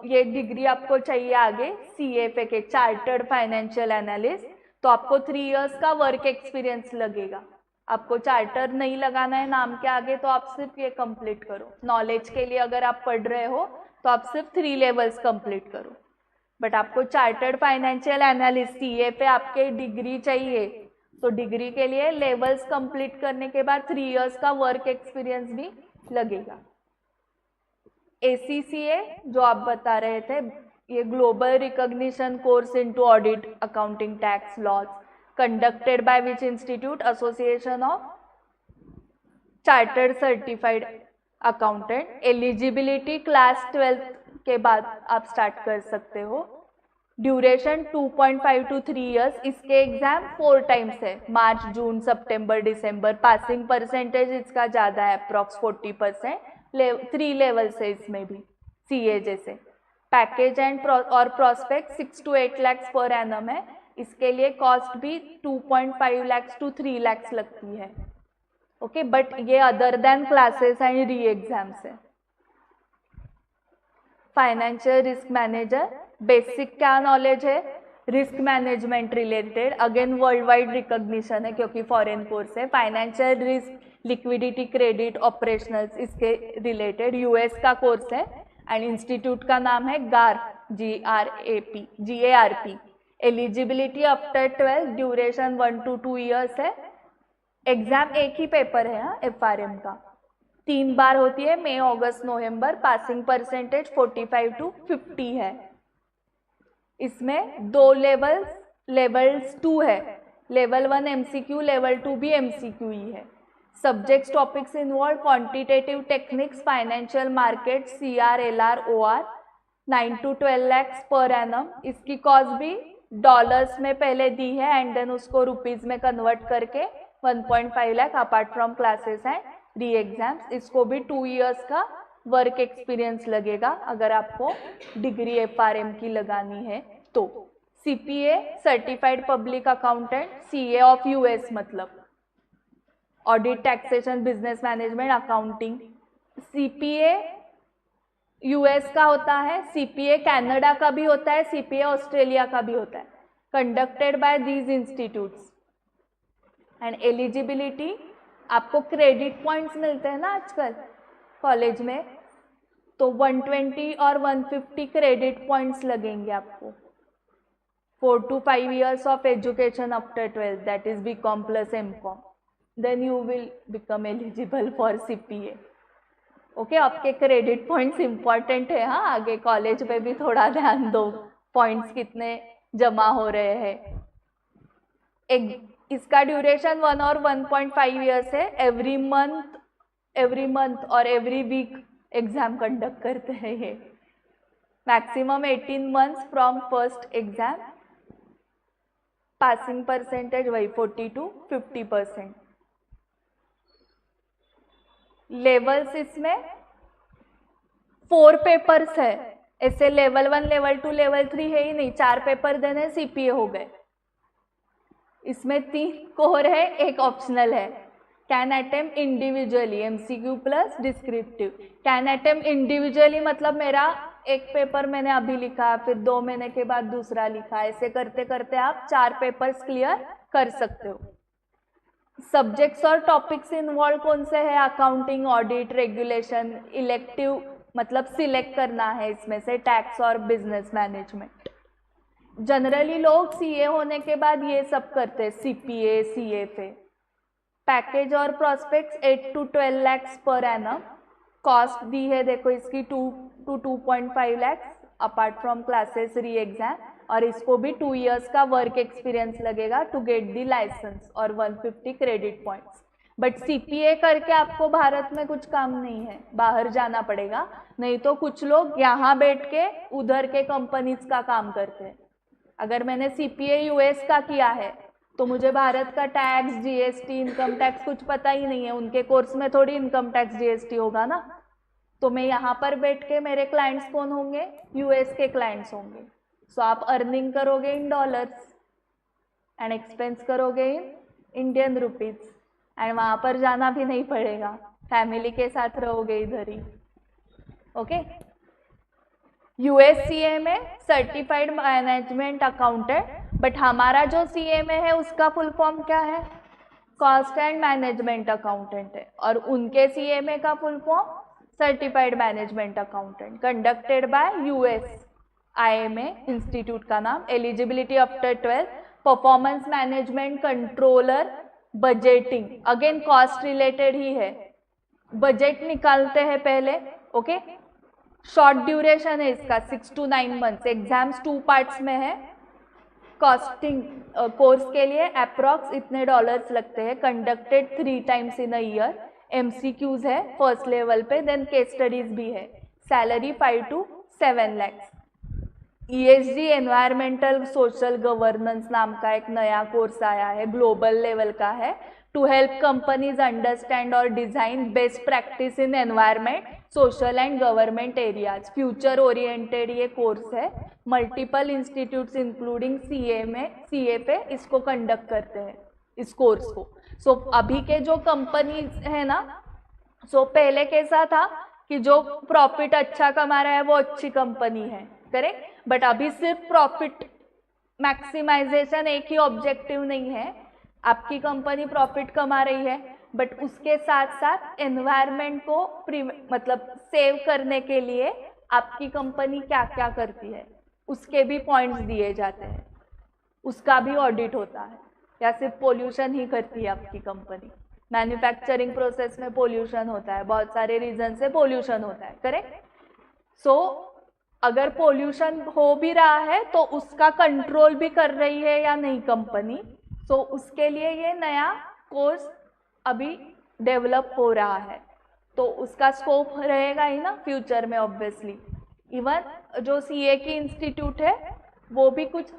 ये डिग्री आपको चाहिए आगे CFA के, चार्टर्ड फाइनेंशियल एनालिस्ट, तो आपको 3 years का वर्क एक्सपीरियंस लगेगा। आपको चार्टर नहीं लगाना है नाम के आगे, तो आप सिर्फ ये कंप्लीट करो। नॉलेज के लिए अगर आप पढ़ रहे हो तो आप सिर्फ 3 levels कंप्लीट करो, बट आपको चार्टर्ड फाइनेंशियल एनालिस्ट CFA आपके डिग्री चाहिए, तो डिग्री के लिए लेवल्स कंप्लीट करने के बाद 3 years का वर्क एक्सपीरियंस भी लगेगा। ACCA जो आप बता रहे थे, ये global recognition course into audit accounting tax laws conducted by which institute, association of chartered certified accountant. Eligibility class 12th के बाद आप स्टार्ट कर सकते हो। Duration 2.5 to 3 years। इसके एग्जाम 4 times है, मार्च, जून, सितंबर, दिसंबर। पासिंग परसेंटेज इसका ज़्यादा है, अप्रॉक्स 40%। 3 levels है इसमें भी CA जैसे। पैकेज एंड और prospect 6 to 8 lakhs per annum है। इसके लिए कॉस्ट भी 2.5 lakhs to 3 lakhs लगती है। ओके, बट ये other than classes and re exams है। फाइनेंशियल रिस्क मैनेजर, बेसिक क्या नॉलेज है, risk management related, again world wide recognition है क्योंकि फॉरेन कोर्स है। फाइनेंशियल रिस्क, लिक्विडिटी, क्रेडिट, ऑपरेशनल्स, इसके रिलेटेड US का कोर्स है एंड इंस्टीट्यूट का नाम है GARP। Eligibility after 12, duration 1 to 2 years है। एग्जाम एक ही पेपर है FRM का, 3 बार होती है, मई, अगस्त, नवंबर। पासिंग परसेंटेज 45 to 50 है। इसमें 2 लेवल्स 2 है, लेवल 1 MCQ, लेवल 2 भी MCQ ही है। Subjects topics involve quantitative techniques, financial market, CR, LR, OR। 9 to 12 lakhs per annum. इसकी कॉस्ट भी डॉलर्स में पहले दी है एंड देन उसको रुपीज में कन्वर्ट करके 1.5 lakh apart from classes and re exams. इसको भी 2 years का वर्क एक्सपीरियंस लगेगा अगर आपको डिग्री FRM की लगानी है तो। CPA certified public accountant, CA of US मतलब audit, taxation, business management, accounting. CPA US का होता है, CPA कनाडा का भी होता है, CPA ऑस्ट्रेलिया का भी होता है। Conducted by these institutes. And eligibility, आपको क्रेडिट पॉइंट्स मिलते हैं ना आजकल कॉलेज में, तो 120 और 150 क्रेडिट पॉइंट्स लगेंगे आपको। 4 to 5 years of education after 12th, that is BCom plus MCom, then you will become eligible for CPA। Okay, आपके क्रेडिट पॉइंट्स इंपॉर्टेंट है। हाँ, आगे कॉलेज में भी थोड़ा ध्यान दो, पॉइंट्स कितने जमा हो रहे हैं। इसका ड्यूरेशन 1 और 1.5 years है। एवरी मंथ और एवरी वीक एग्जाम कंडक्ट करते हैं ये। Maximum 18 months from first exam. Passing percentage वही 40 to 50%। लेवल्स इसमें 4 पेपर्स है, ऐसे लेवल 1, लेवल 2, लेवल 3 है ही नहीं, 4 पेपर देने CPA हो गए। इसमें 3 कोर है, 1 ऑप्शनल है। Can attempt individually, MCQ plus descriptive. Can attempt individually मतलब मेरा एक पेपर मैंने अभी लिखा, फिर 2 महीने के बाद दूसरा लिखा, ऐसे करते करते आप 4 पेपर्स क्लियर कर सकते हो। सब्जेक्ट्स और टॉपिक्स इन्वॉल्व कौन से है, अकाउंटिंग, ऑडिट, रेगुलेशन। इलेक्टिव मतलब सिलेक्ट करना है इसमें से, टैक्स और बिजनेस मैनेजमेंट। जनरली लोग CA होने के बाद ये सब करते हैं, CPA, CFA। पैकेज और prospects 8 to 12 lakhs per annum. Cost दी है देखो इसकी 2 to 2.5 lakhs apart from classes re exam, और इसको भी 2 years का वर्क एक्सपीरियंस लगेगा टू गेट दी लाइसेंस और 150 क्रेडिट पॉइंट्स। बट CPA करके आपको भारत में कुछ काम नहीं है, बाहर जाना पड़ेगा, नहीं तो कुछ लोग यहाँ बैठ के उधर के कंपनीज का काम करते हैं। अगर मैंने CPA US का किया है तो मुझे भारत का टैक्स, GST, इनकम टैक्स कुछ पता ही नहीं है, उनके कोर्स में थोड़ी इनकम टैक्स GST होगा ना। तो मैं यहाँ पर बैठ के, मेरे क्लाइंट्स कौन होंगे, US के क्लाइंट्स होंगे। सो आप अर्निंग करोगे इन डॉलर्स एंड एक्सपेंस करोगे इन इंडियन रुपीज, एंड वहाँ पर जाना भी नहीं पड़ेगा, फैमिली के साथ रहोगे इधर ही। ओके। USCA में सर्टिफाइड मैनेजमेंट अकाउंटेंट, बट हमारा जो CMA है उसका फुल फॉर्म क्या है, कॉस्ट एंड मैनेजमेंट अकाउंटेंट है, और उनके CMA का full form certified management accountant, conducted by USIMA institute का नाम। Eligibility after 12, performance management controller, budgeting, again cost related ही है, बजट निकालते हैं पहले। ओके। शॉर्ट ड्यूरेशन है इसका 6 to 9 months, एग्जाम्स 2 parts में है। कॉस्टिंग कोर्स के लिए अप्रॉक्स इतने डॉलर्स लगते हैं, conducted 3 times in a year, MCQs है फर्स्ट लेवल पे, देन केस स्टडीज भी है। Salary 5 to 7 lakhs। ESG environmental social governance नाम का एक नया कोर्स आया है, ग्लोबल लेवल का है, टू हेल्प कंपनीज अंडरस्टैंड और design best practice in environment, social and government areas. Future oriented ये कोर्स है, मल्टीपल इंस्टीट्यूट्स इंक्लूडिंग CFA इसको कंडक्ट करते हैं, इस कोर्स को। सो अभी के जो कंपनीज है ना, सो पहले कैसा था कि जो प्रॉफिट अच्छा कमा रहा है वो अच्छी कंपनी है, करेक्ट, बट अभी सिर्फ प्रॉफिट मैक्सिमाइजेशन एक ही ऑब्जेक्टिव नहीं है। आपकी कंपनी प्रॉफिट कमा रही है, बट उसके साथ साथ एनवायरनमेंट को मतलब सेव करने के लिए आपकी कंपनी क्या क्या करती है उसके भी पॉइंट्स दिए जाते हैं, उसका भी ऑडिट होता है। या सिर्फ पोल्यूशन ही करती है आपकी कंपनी, मैन्युफैक्चरिंग प्रोसेस में पोल्यूशन होता है, बहुत सारे रीजन से पोल्यूशन होता है, करेक्ट। सो अगर पोल्यूशन हो भी रहा है तो उसका कंट्रोल भी कर रही है या नहीं कंपनी, सो उसके लिए ये नया कोर्स अभी डेवलप हो रहा है, तो उसका स्कोप रहेगा ही ना फ्यूचर में ऑब्वियसली। इवन जो CA की इंस्टीट्यूट है वो भी कुछ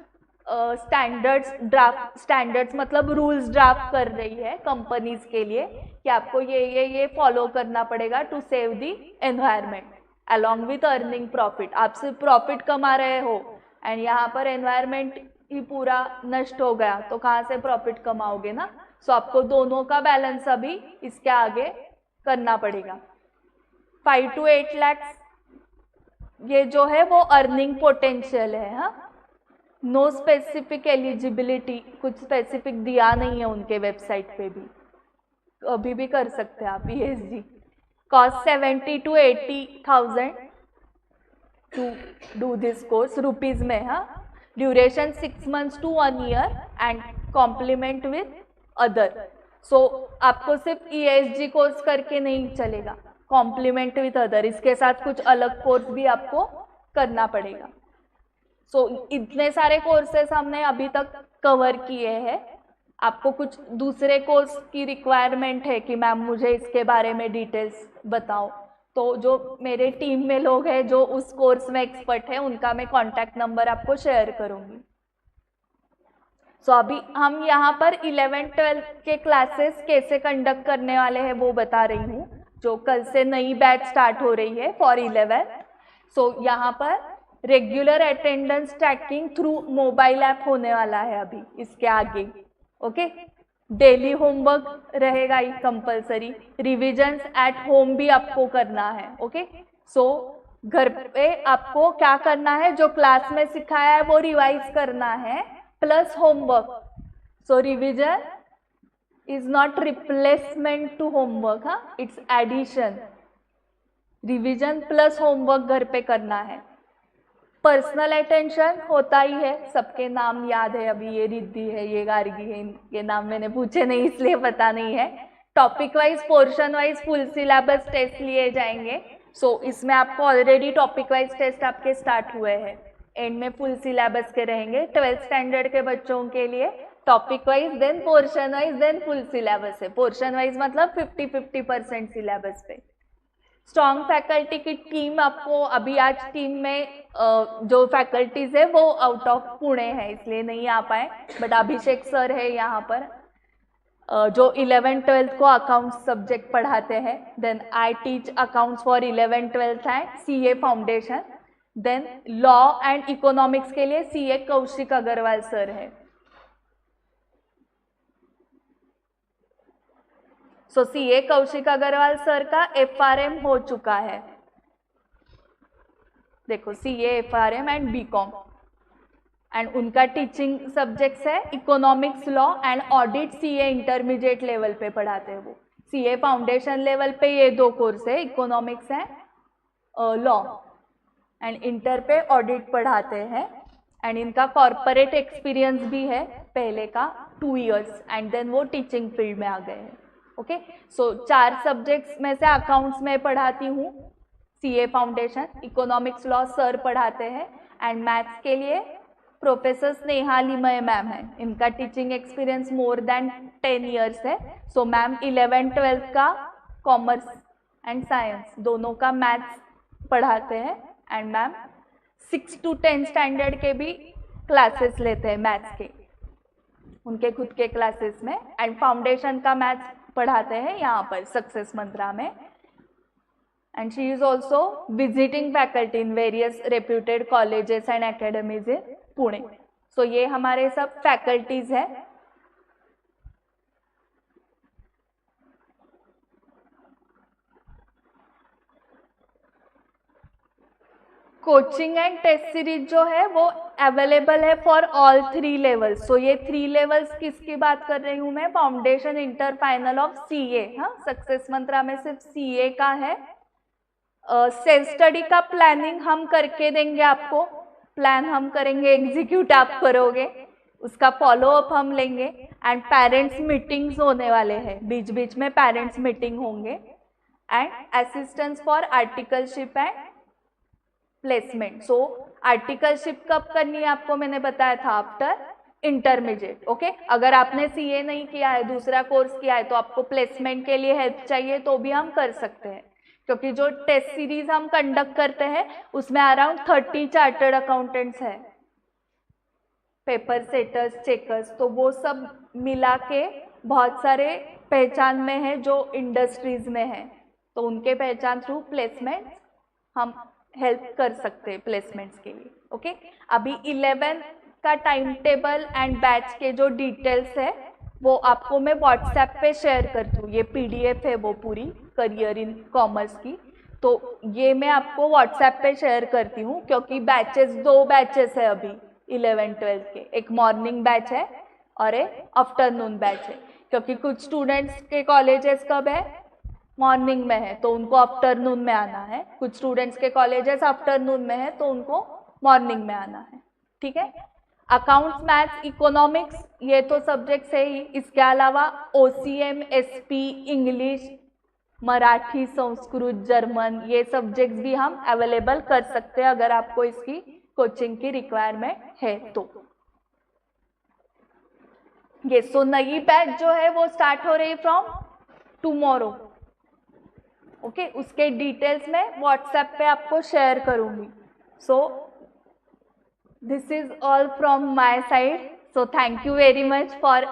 स्टैंडर्ड्स मतलब रूल्स ड्राफ्ट कर रही है कंपनीज के लिए कि आपको ये फॉलो करना पड़ेगा to save the environment along with earning profit. आप सिर्फ प्रॉफिट कमा रहे हो एंड यहाँ पर एनवायरनमेंट ही पूरा नष्ट हो गया तो कहाँ से प्रॉफिट कमाओगे ना। सो आपको दोनों का बैलेंस अभी इसके आगे करना पड़ेगा। 5 to 8 lakhs ये जो है वो अर्निंग पोटेंशियल है। हाँ, नो स्पेसिफिक एलिजिबिलिटी, कुछ स्पेसिफिक दिया नहीं है उनके वेबसाइट पे भी, अभी भी कर सकते हैं आप ESG। Cost 70 to 80,000 to do this course rupees में। हाँ, duration 6 months to 1 year and complement with other. सो आपको सिर्फ ESG कोर्स करके नहीं चलेगा, कॉम्प्लीमेंट विथ अदर, इसके साथ कुछ अलग कोर्स भी आपको करना पड़ेगा। सो इतने सारे कोर्सेस हमने अभी तक कवर किए हैं। आपको कुछ दूसरे कोर्स की रिक्वायरमेंट है कि मैम मुझे इसके बारे में डिटेल्स बताओ, तो जो मेरे टीम में लोग हैं जो उस कोर्स में एक्सपर्ट है उनका मैं कॉन्टैक्ट नंबर आपको शेयर करूंगी। सो अभी हम यहाँ पर 11-12 के क्लासेस कैसे कंडक्ट करने वाले हैं वो बता रही हूँ, जो कल से नई बैच स्टार्ट हो रही है फॉर 11। सो यहाँ पर regular attendance tracking through mobile app होने वाला है अभी इसके आगे। ओके, डेली होमवर्क रहेगा ही कंपलसरी, रिविजन्स एट होम भी आपको करना है। ओके, सो घर पे आपको क्या करना है, जो क्लास में सिखाया है वो रिवाइज करना है plus homework. So revision is not replacement to homework, हाँ, it's addition. Revision plus homework घर पे करना है। पर्सनल अटेंशन होता ही है, सबके नाम याद है अभी, ये रिद्धि है, ये गार्गी है, ये नाम मैंने पूछे नहीं इसलिए पता नहीं है। Topic wise portion wise full syllabus test लिए जाएंगे सो इसमें आपको ऑलरेडी टॉपिक वाइज टेस्ट आपके स्टार्ट हुए हैं, एंड में फुल सिलेबस के रहेंगे 12th स्टैंडर्ड के बच्चों के लिए, topic wise then portion wise then full syllabus है। पोर्शन वाइज मतलब 50-50% सिलेबस पे। स्ट्रॉन्ग फैकल्टी की टीम आपको अभी आज टीम में जो फैकल्टीज है वो आउट ऑफ पुणे है इसलिए नहीं आ पाए, बट अभिषेक सर है यहाँ पर जो 11th-12th को अकाउंट्स सब्जेक्ट पढ़ाते हैं। Then I teach accounts for 11th-12th and CA foundation. Then law and economics के लिए सीए कौशिक अग्रवाल सर है। So CA Kaushik Agrawal sir का एफआरएम हो चुका है, देखो CA FRM and BCom, and उनका टीचिंग सब्जेक्ट्स है economics, law and audit. CA intermediate level पे पढ़ाते हैं वो। सीए फाउंडेशन लेवल पे ये 2 कोर्स है, इकोनॉमिक्स है लॉ, एंड इंटर पे ऑडिट पढ़ाते हैं। एंड इनका कॉर्पोरेट एक्सपीरियंस भी है पहले का 2 इयर्स, एंड देन वो टीचिंग फील्ड में आ गए हैं। ओके, सो 4 सब्जेक्ट्स में से अकाउंट्स में पढ़ाती हूँ, CA foundation, economics, law sir पढ़ाते हैं, एंड मैथ्स के लिए प्रोफेसर स्नेहा लिमय मैम है। इनका teaching experience more than 10 years है। सो मैम 11th-12th का कॉमर्स एंड साइंस दोनों का मैथ्स पढ़ाते हैं, एंड मैम 6 to 10 स्टैंडर्ड के भी क्लासेस लेते हैं मैथ्स के, उनके खुद के क्लासेस में, एंड फाउंडेशन का मैथ्स पढ़ाते हैं यहाँ पर सक्सेस मंत्रा में। And she is also visiting faculty in various reputed colleges and academies in Pune. So ये हमारे सब faculties है। कोचिंग एंड टेस्ट सीरीज जो है वो अवेलेबल है फॉर ऑल 3 लेवल्स। सो ये 3 लेवल्स किसकी बात कर रही हूँ मैं, foundation, inter, final of CA. हाँ, सक्सेस मंत्रा में सिर्फ सीए का है। सेल्फ स्टडी का प्लानिंग हम करके देंगे आपको, प्लान हम करेंगे, एग्जीक्यूट आप करोगे, उसका फॉलो अप हम लेंगे, एंड पेरेंट्स मीटिंग्स होने वाले हैं, बीच बीच में पेरेंट्स मीटिंग होंगे, and assistance for articleship and placement. So articleship कब करनी है आपको मैंने बताया था, आफ्टर इंटरमीडिएट। ओके, अगर आपने सीए नहीं किया है, दूसरा कोर्स किया है, तो आपको प्लेसमेंट के लिए हेल्प चाहिए तो भी हम कर सकते हैं, क्योंकि जो टेस्ट सीरीज हम कंडक्ट करते हैं उसमें अराउंड 30 चार्टर्ड अकाउंटेंट्स है, पेपर सेटर्स, चेकर्स, तो वो सब मिला के बहुत सारे पहचान में है जो इंडस्ट्रीज में है, तो उनके पहचान थ्रू प्लेसमेंट हम हेल्प कर सकते हैं प्लेसमेंट्स के लिए। ओके, अभी 11 का टाइम टेबल एंड बैच के जो डिटेल्स है वो आपको मैं व्हाट्सएप पे शेयर करती हूँ। ये पीडीएफ है वो पूरी करियर इन कॉमर्स की, तो ये मैं आपको व्हाट्सएप पे शेयर करती हूँ, क्योंकि बैचेस 2 बैचेस है अभी 11th-12th के, एक मॉर्निंग बैच है और एक आफ्टरनून बैच है, क्योंकि कुछ स्टूडेंट्स के कॉलेजेस कब है, मॉर्निंग में है, तो उनको आफ्टरनून में आना है, कुछ स्टूडेंट्स के कॉलेजेस आफ्टरनून में है तो उनको मॉर्निंग में आना है। ठीक है, अकाउंट्स, मैथ्स, इकोनॉमिक्स ये तो सब्जेक्ट्स है ही, इसके अलावा OCM, SP, English, Marathi, Sanskrit, German, ये सब्जेक्ट्स भी हम अवेलेबल कर सकते हैं अगर आपको इसकी कोचिंग की रिक्वायरमेंट है तो। ये सो नई बैच जो है वो स्टार्ट हो रही फ्रॉम टुमारो। ओके, उसके डिटेल्स में व्हाट्सएप पे आपको शेयर करूंगी। So this is all from my side, so thank you very much for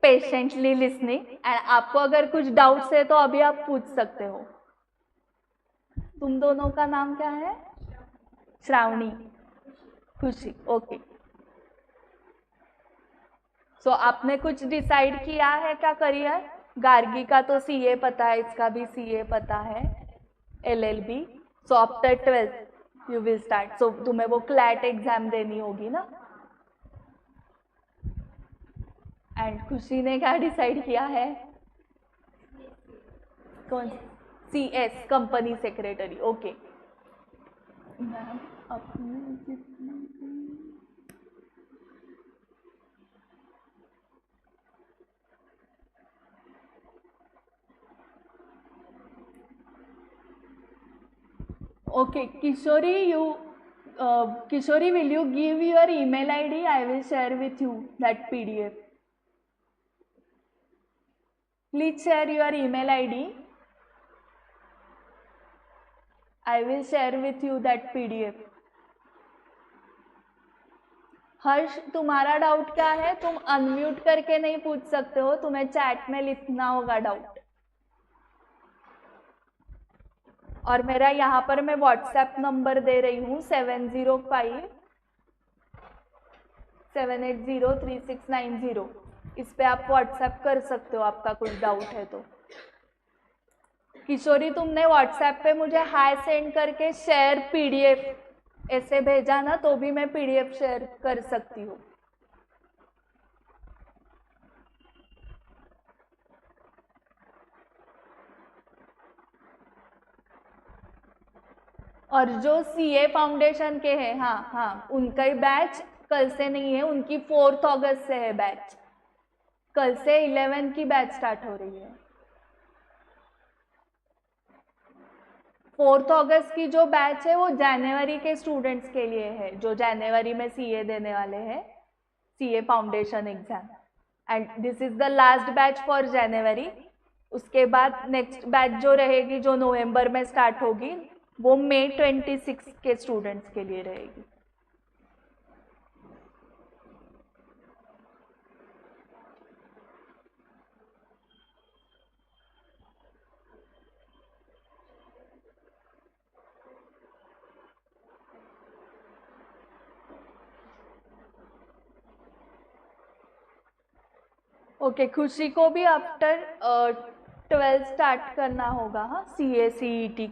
patiently listening, and आपको अगर कुछ डाउट्स है तो अभी आप पूछ सकते हो। तुम दोनों का नाम क्या है? श्रावणी, खुशी। ओके, सो आपने कुछ डिसाइड किया है क्या करियर? गार्गी का तो सीए पता है, इसका भी सीए पता है, LLB. So after 12th you will start. So तुम्हें वो क्लैट एग्जाम देनी होगी ना। एंड खुशी ने क्या डिसाइड किया है? कौन? CS, company secretary. Okay ma'am, अपने Okay, Kishori, will you give your email ID? I will share with you that PDF. Please share your email ID. I will share with you that PDF. हर्ष, तुम्हारा doubt क्या है? तुम unmute करके नहीं पूछ सकते हो, तुम्हें चैट में लिखना होगा डाउट। और मेरा यहाँ पर मैं व्हाट्सएप नंबर दे रही हूँ 705-780-3690। इस पे आप व्हाट्सएप कर सकते हो आपका कुछ डाउट है तो। किशोरी, तुमने व्हाट्सएप पे मुझे हाय सेंड करके शेयर पीडीएफ ऐसे भेजा ना, तो भी मैं पीडीएफ शेयर कर सकती हूँ। और जो सीए फाउंडेशन के हैं, हाँ, उनका ही बैच कल से नहीं है, उनकी 4 अगस्त से है बैच। कल से 11 की बैच स्टार्ट हो रही है। 4 अगस्त की जो बैच है वो जनवरी के स्टूडेंट्स के लिए है, जो जनवरी में सीए देने वाले हैं, CA foundation exam. And this is the last batch for January. उसके बाद नेक्स्ट बैच जो रहेगी, जो नवंबर में स्टार्ट होगी, वो मई 26 के स्टूडेंट्स के लिए रहेगी। ओके, खुशी को भी आफ्टर 12 स्टार्ट करना होगा, हाँ, CA CET का।